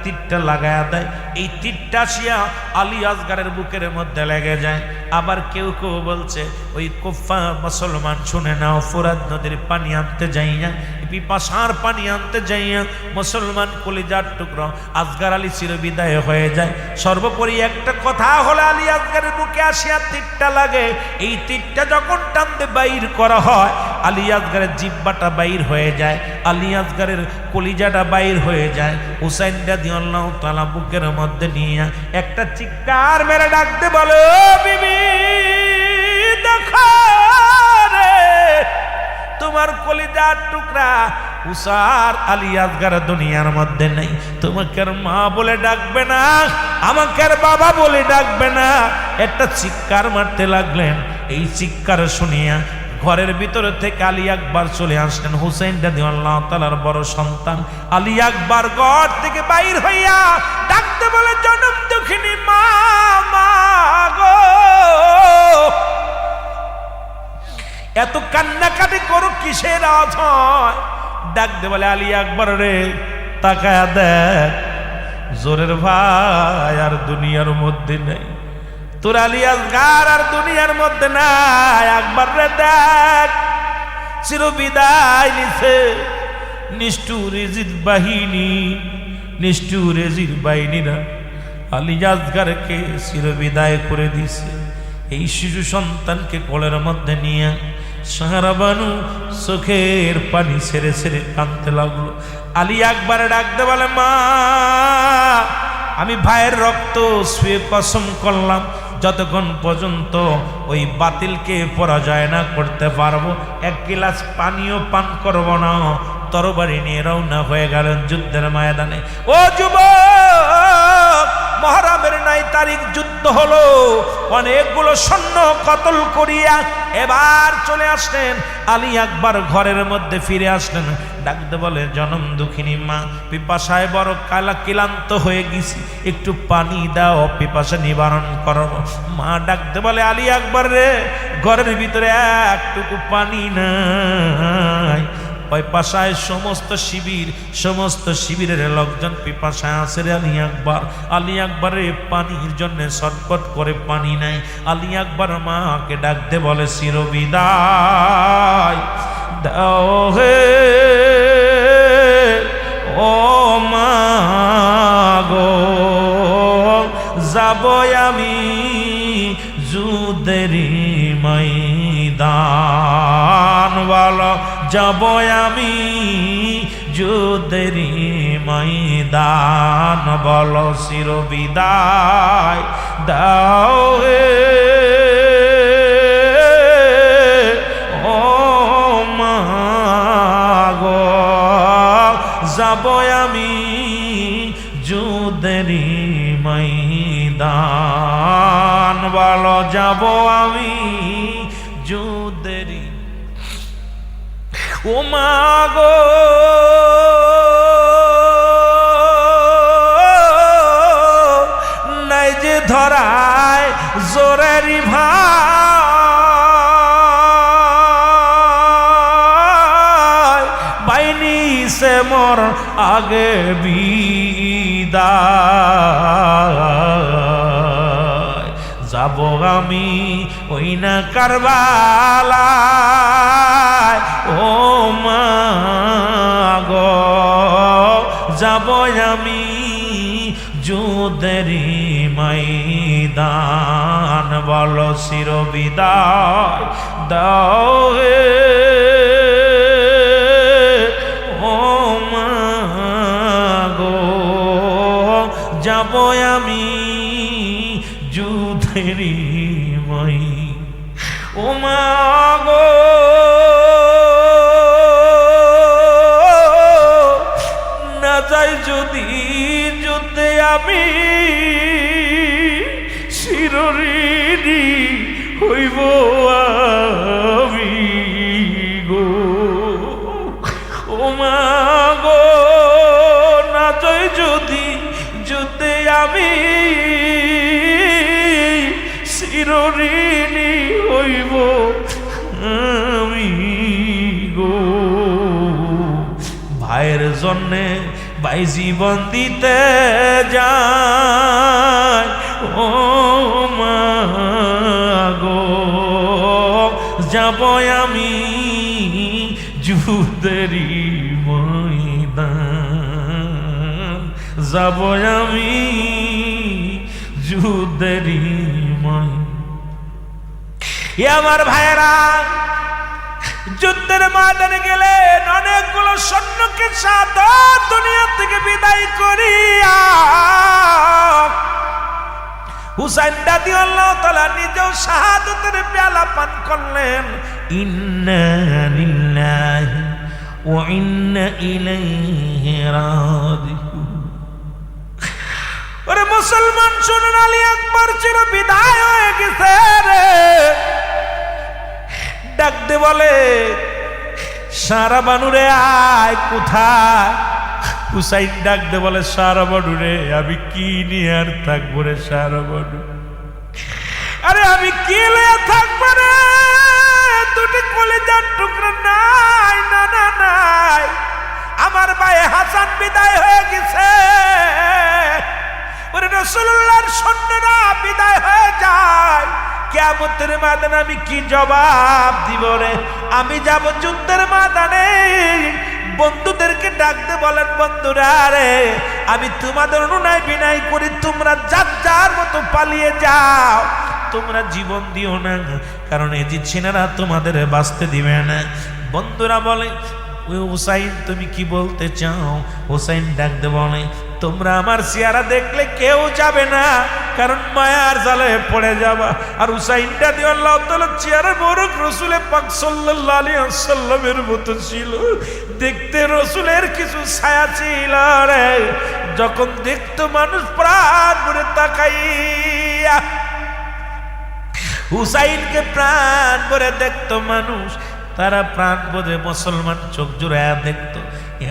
তীরটা লাগায়া দেয়, এই তীরটা আসিয়া আলী আসগারের বুকের মধ্যে লেগে যায়। আবার কেউ কেউ বলছে ওই কুফা মুসলমান শুনে নাও, ফোরাত নদীর পানি আনতে যাইয়া, পিপাসার পানি আনতে যাইয়া মুসলমান কলিজার টুকরো আসগার আলী চিরবিদায় হয়ে যায়। সর্বোপরি একটা কথা হলো, আলী আসগারের বুকে আসিয়া তীরটা লাগে, এই তীরটা যখন টানতে বাইর করা হয় আলী আসগারের জিহ্বাটা বাইর হয়ে যায়, আলী আসগারের কলিজাটা বাইর হয়ে যায়। হুসাইন রাদিয়াল্লাহু তাআলা বুকের মধ্যে নিয়ে একটা চিৎকার মেরে ডাকতে বলে, ও বিবি দেখো রে, তোমার কলিজার টুকরা উসার আলী আসগার দুনিয়ার মধ্যে নেই। তোমাকে আর মা বলে ডাকবে না, আমাকে আর বাবা বলে ডাকবে না। একটা চিৎকার মারতে লাগলেন। এই চিৎকার শুনিয়া ঘরের ভিতরে থেকে আলী আকবর চলে আসলেন। হুসাইন রাদিয়াল্লাহু তাআলার বড় সন্তান আলী আকবর ঘর থেকে বাইর হইয়া ডাকতে বলে, জনম দুঃখিনী মা, মা গো, এত কান্নাকাটি করো কিসের আওয়াজ হয়? ডাকতে বলে, আলী আকবর রে তাকায়া দেখ, জোরের ভাই আর দুনিয়ার মধ্যে নেই, তোর আলী আসগার আর দুনিয়ার মধ্যে নাই। আকবর রে দেখ, চিরবিদায় নিছে। নিষ্ঠুর এজিদ বাহিনীরা আলী আসগারকে চিরবিদায় করে দিছে। এই শিশু সন্তানকে কোলের মধ্যে নিয়ে সাহারা বানু চোখের পানি ছেড়ে ছেড়ে কাঁদতে লাগলো। আলী আকবর ডাকতে বলে, মা আমি ভাইয়ের রক্ত শুয়ে কসম করলাম, যতক্ষণ পর্যন্ত ওই বাতিলকে পরাজয় না করতে পারবো, 1 গ্লাস পানিও পান করব না। তরবারি নিয়ে রওনা হয়ে গেলেন যুদ্ধের ময়দানে। ও যুবক, মুহররমের 9 তারিখ যুদ্ধ হলো, অনেকগুলো সৈন্য কতল করিয়া এবার চলে আসলেন। আলী আকবর ঘরের মধ্যে ফিরে আসলেন, ডাকতে বলে, জনম দুঃখিনী মা, পিপাসায় বড় ক্লান্ত হয়ে গেছি, একটু পানি দাও, পিপাসা নিবারণ করো। মা ডাকতে বলে, আলী আকবর রে, ঘরের ভিতরে একটুকু পানি নাই। পিপাসায় সমস্ত শিবিরের লোকজন পিপাসায় আছে রে আলী আকবরের পানির জন্য ছটফট করে পানি নাই। আলী আকবর মাকে ডাকতে বলে, চিরবিদায় দাও হে ও মা গো, যাব আমি যুদ্ধেরি ময়দান, বলো যাব আমি যুদ্ধেরি ময়দান, বলো চিরবিদায় দাও হে ও মা গো, যাব আমি যুদ্ধেরি ময়দান, বলো যাব আমি যুদ্ধেরি। ও মা গো, নাই যে ধরায় জোরেরি ভাই, বাইনি সে মোর আগে বিদায়, যাব আমি ওই না কারবালায়, ও মা গো, যাব আমি যুদ্ধেরি ময়দান, বলো চিরবিদায় দাও হে ও মা গো, যাব আমি যুদ্ধেরি ও মা গো, না যাই যদি যুদ্ধে আমি শিরোঋণী হইব আমি গো, ও মা গো, না যাই যদি যুদ্ধে আমি চিরঋণী হইব আমি গো। ভাইয়ের জন্যে ভাই জীবন দিতে যায়, ও মা গো, যাব আমি যুদ্ধেরি ময়দান, যাব আমি যুদ্ধেরি ময়দান। আমার ভাইয়েরা, যুদ্ধের ময়দানে গেলেন, অনেকগুলো সৈন্যকে সাথে দুনিয়া থেকে বিদায় করিয়া হুসাইন রাদিয়াল্লাহু তাআলা নিজেও শাহাদাতের পেয়ালা পান করলেন। ইন্না লিল্লাহি ওয়া ইন্না ইলাইহি রাজিউন। ওরে মুসলমান শুনুন, আলী আকবর চির বিদায় হয়ে গেছে রে। ডাকতে বলে, সারা বানুরে আয় কোথায়? হুসাইন ডাকতে বলে, সারা বানুরে আমি কি নিয়ে আর থাকবো রে সারা বানু, আরে আমি কি নিয়ে থাকবো রে, দুটি কলিজার টুকরা নাই, না না নাই, আমার ভাই হাসান বিদায় হয়ে গেছে। ওরে রাসূলুল্লাহর সৈন্যরা বিদায় হয়ে যায়, কিয়ামতের ময়দানে আমি কি জবাব দিব রে? আমি যাব যুদ্ধের ময়দানে। বন্ধুদেরকে ডাকতে বলেন, বন্ধুরা রে, আমি তোমাদের অনুনয় বিনয় করি, তোমরা যার যার মতো পালিয়ে যাও, তোমরা জীবন দিও না, কারণ এই যে ছেলেরা তোমাদের বাঁচতে দিবে না। বন্ধুরা বলে, ওই হুসাইন তুমি কি বলতে চাও? হুসাইন ডাকতে বলে, তোমরা আমার চেহারা দেখলে কেউ যাবে না, কারণ মায়ার জালে পড়ে যাবা। আর হুসাইন রাদিয়াল্লাহু তাআলা চেহারা মোবারক রাসূলে পাক সাল্লাল্লাহু আলাইহি ওয়াসাল্লামের মতো ছিল, দেখতে রসুলের কিছু ছায়া ছিল রে। যখন দেখতো মানুষ প্রাণ ভরে তাকাইয়া, হুসাইনকে প্রাণ ভরে দেখতো মানুষ, তারা প্রাণ ভরে মুসলমান চোখ জুড়াইয়া দেখতো।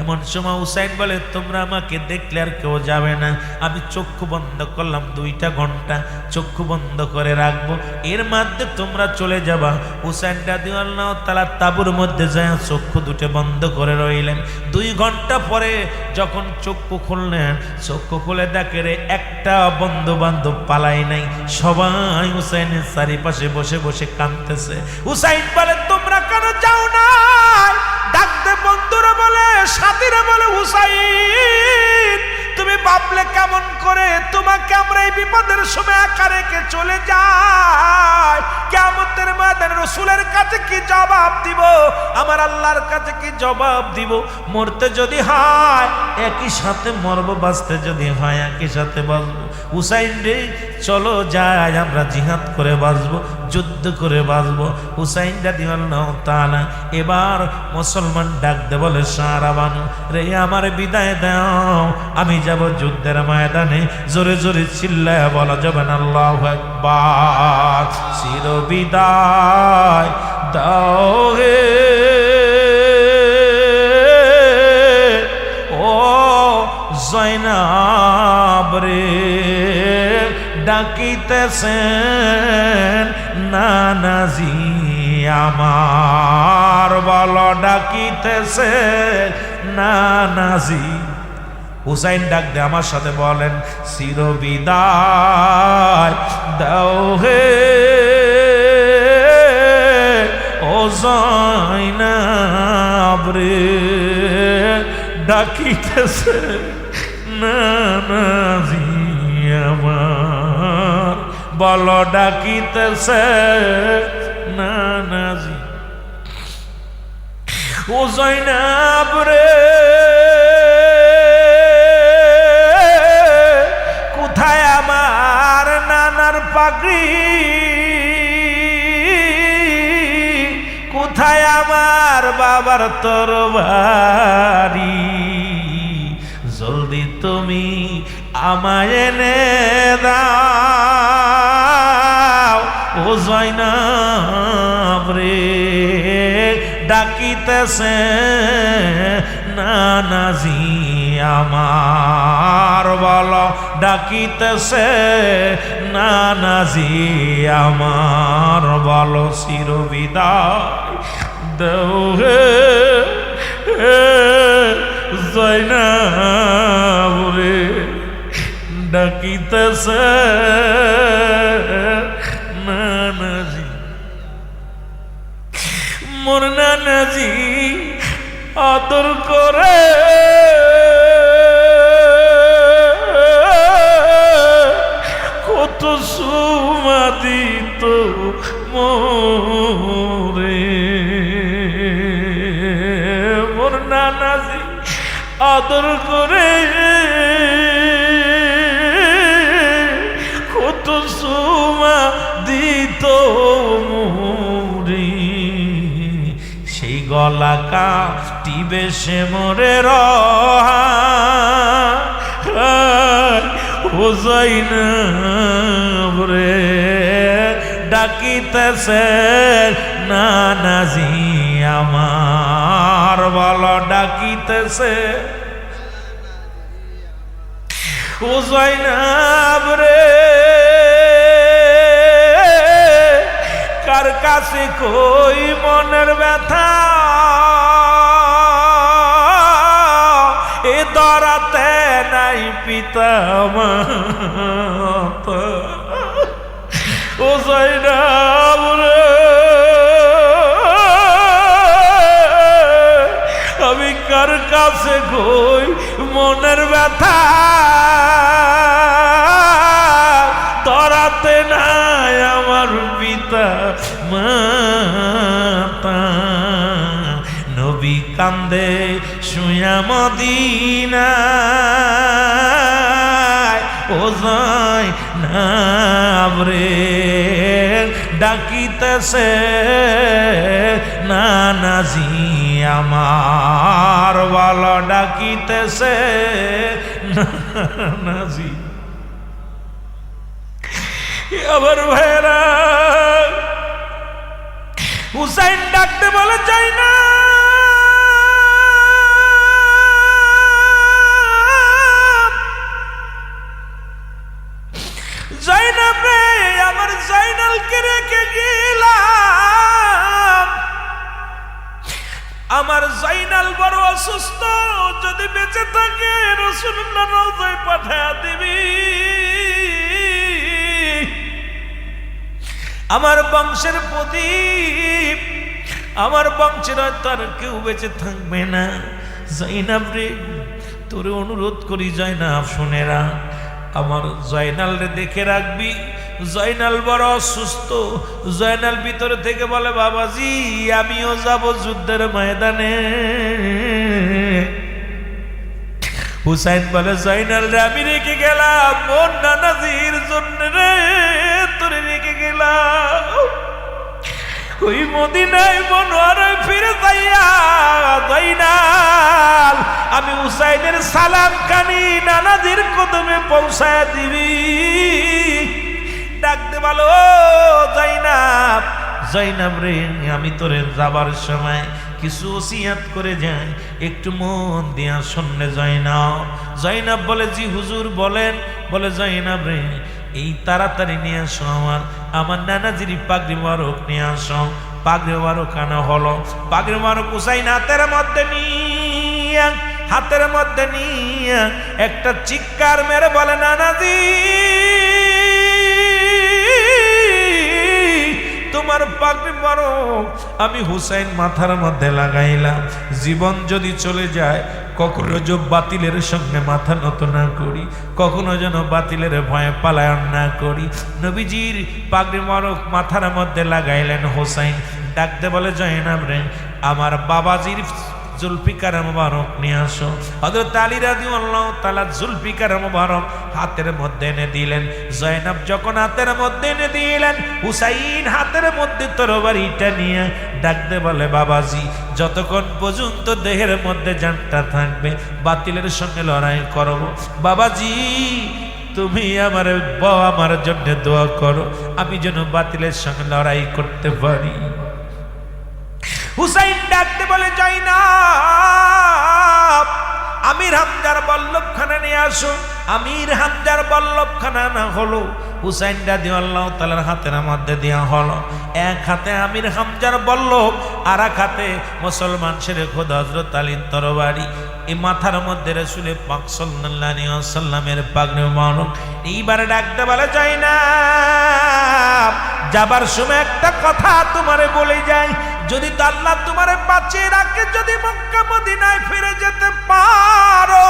এমন সময় হুসাইন বলে, তোমরা আমাকে দেখলে আর কেউ যাবে না, আমি চক্ষু বন্ধ করলাম 2টা ঘন্টা, চক্ষু বন্ধ করে রাখবো, এর মধ্যে তোমরা চলে যাবা। হুসাইন রাদিয়াল্লাহু তাআলা তাঁবুর মধ্যে যায় চক্ষু দুটো বন্ধ করে রইলেন। 2 ঘন্টা পরে যখন চক্ষু খুললেন, চক্ষু খুলে দেখে রে একটা বন্ধু বান্ধব পালাই নাই, সবাই হুসাইনের চারিপাশে বসে বসে কাঁদতেছে। হুসাইন বলে, তোমরা কেন যাও না? ডাকতে বন্ধুরা বলে, সাথীরা বলে, হুসাইন তুমি ভাবলে কেমন করে তোমাকে আমরা এই বিপদের সময় একা রেখে চলে যাই? কিয়ামতের ময়দানে রাসূলের কাছে কি জবাব দিব? আমার আল্লাহর কাছে কি জবাব দিব? মরতে যদি হয় একই সাথে মরব, বাঁচতে যদি হয় একই সাথে বাঁচবো। হুসাইন রে চলো যাই, আমরা জিহাদ করে বাঁচবো, যুদ্ধ করে বাঁচবো। হুসাইন রাদিয়াল্লাহু তাআলা এবার মুসলমান ডাকতে বলে, সারাবানু রে আমার বিদায় দাও, আমি যাব যুদ্ধের ময়দানে। জোরে জোরে চিল্লায় বলা যাবে না আল্লাহু আকবার। চির বিদায় দাও হে ও জয়নাব রে, ডাকিতেছেন নানাজি আমার, বলো ডাকিতেছেন নানাজি। হুসাইন ডাক দে, আমার সাথে বলেন, চির বিদায় দাও হে ও জয়নাব রে, ডাকিতেছে নানাজি আমার, বলো ডাকিতেছে নানাজি। ও জয়নাব রে কোথায় আমার নানার পাগড়ি, কোথায় আমার বাবার তরবারি, জলদি তুমি আমায় এনে দাও। ও জয়নাব রে ডাকিতেছে নানাজি আমার, বলো ডাকিতেছে নানাজি আমার, বলো চির বিদায় দাও হে জয়নাব রে, ডাকিতেছে নানাজি। মোর নানাজি আদর করে কত সুমা দিত মোরে, মোর নানাজি আদর করে কত সুমা দিত মোরে, সেই গলা কাটিবে সে মোরে ও জয়নাব রে, ডাকিতেছে নানাজি আমার, বলো ডাকিতেছে ও জয়নাব রে, কার কাছে কই মনের ব্যথা, এ দরাতে নাই পিতা মাতা। ও জয়নাব রে আমি কার কাছে কই মনের ব্যথা, দরাতে নাই আমার পিতা মাতা। নবী কান্দে শুয়া মদিনায় ও যায়নাব রে ডাকিতেছে নানাজি আমার বলো ডাকিতেছে নানাজি আবার ভাইরা হুসাইন ডাকতে বলে যাই না জাইনাব রে আমার জাইনালকে রেখে গেলাম আমার জাইনাল বড় অসুস্থ যদি বেঁচে থাকে রাসূলুল্লাহ রওজায় পাঠায়া দিবি আমার বংশের প্রদীপ আমার বংশের তার কেউ বেঁচে থাকবে না জাইনাব রে তোরে অনুরোধ করি জাইনাব শুনেরা আমার জয়নাল রে দেখে রাখবি জয়নাল বড় অসুস্থ জয়নাল ভিতরে থেকে বলে বাবাজি আমিও যাব যুদ্ধের ময়দানে হুসাইন বলে জয়নাল রে আমি রেখে গেলাম মোর নানাজির জন্য রে তোরে রেখে গেলাম ওই মদিনায় মনোয়ারায় ফিরে যাইয়া জয়নাল আমি হুসাইনের সালাম কানি নানাজির কদমে পৌঁছায় দিবি ডাকতে বলো জয়নাব জয়নাব রে আমি তোরে যাবার সময় কিছু ওসিয়াত করে যাই একটু মন দিয়া শুনলে জয়নাব জয়নাব বলে জি হুজুর বলেন বলে জয়নাব রে এই তাড়াতাড়ি নিয়ে আসো আমার নানাজির পাগড়ি মারক নিয়ে আসো পাগড়ি মারক আনা হলো পাগড়ি মারক হুসাইন হাতের মধ্যে নিয়ে একটা চিৎকার মেরে বলে নানাজি তোমার পাগড়ি মারক আমি হুসাইন মাথার মধ্যে লাগাইলাম জীবন যদি চলে যায় কখনো যেন বাতিলের সঙ্গে মাথা নত না করি কখনো যেন বাতিলের ভয়ে পালায়ন না করি নবীজির পাগড়ি মারক মাথার মধ্যে লাগাইলেন হুসাইন ডাকতে বলে জয়নাব রে আমার বাবাজির জুলফিকার মুবারক নিয়ে আসো হযরত আলী রাদিয়াল্লাহু তাআলা জুলফিকার মুবারক হাতের মধ্যে এনে দিলেন জয়নাব যখন হাতের মধ্যে এনে দিলেন হুসাইন হাতের মধ্যে তরবারিটা নিয়ে ডাকতে বলে বাবাজি যতক্ষণ পর্যন্ত দেহের মধ্যে জানটা থাকবে বাতিলের সঙ্গে লড়াই করব বাবাজি তুমি আমার জন্য দোয়া করো আমি যেন বাতিলের সঙ্গে লড়াই করতে পারি হুসাইন ডাকতে বলে যাই না আমির হামজার বল্লভখানা নিয়ে আসো আমির হামজার বল্লভখানা না হলো হুসাইন রাদিয়াল্লাহু তাআলার হাতের মধ্যে দেয়া হলো এক হাতে আমির হামজার বল্লভ আর এক হাতে মুসলমান শেরে খোদা হযরত আলীর তরবারি এই মাথার মধ্যে রাসূল পাক সাল্লাল্লাহু আলাইহি ওয়াসাল্লামের পাগড়ি মুবারক এইবার ডাকতে বলে যাই না যাবার সময় একটা কথা তোমারে বলে যাই যদি আল্লাহ তোমারে বাঁচিয়ে রাখে যদি মক্কা মদিনায় ফিরে যেতে পারো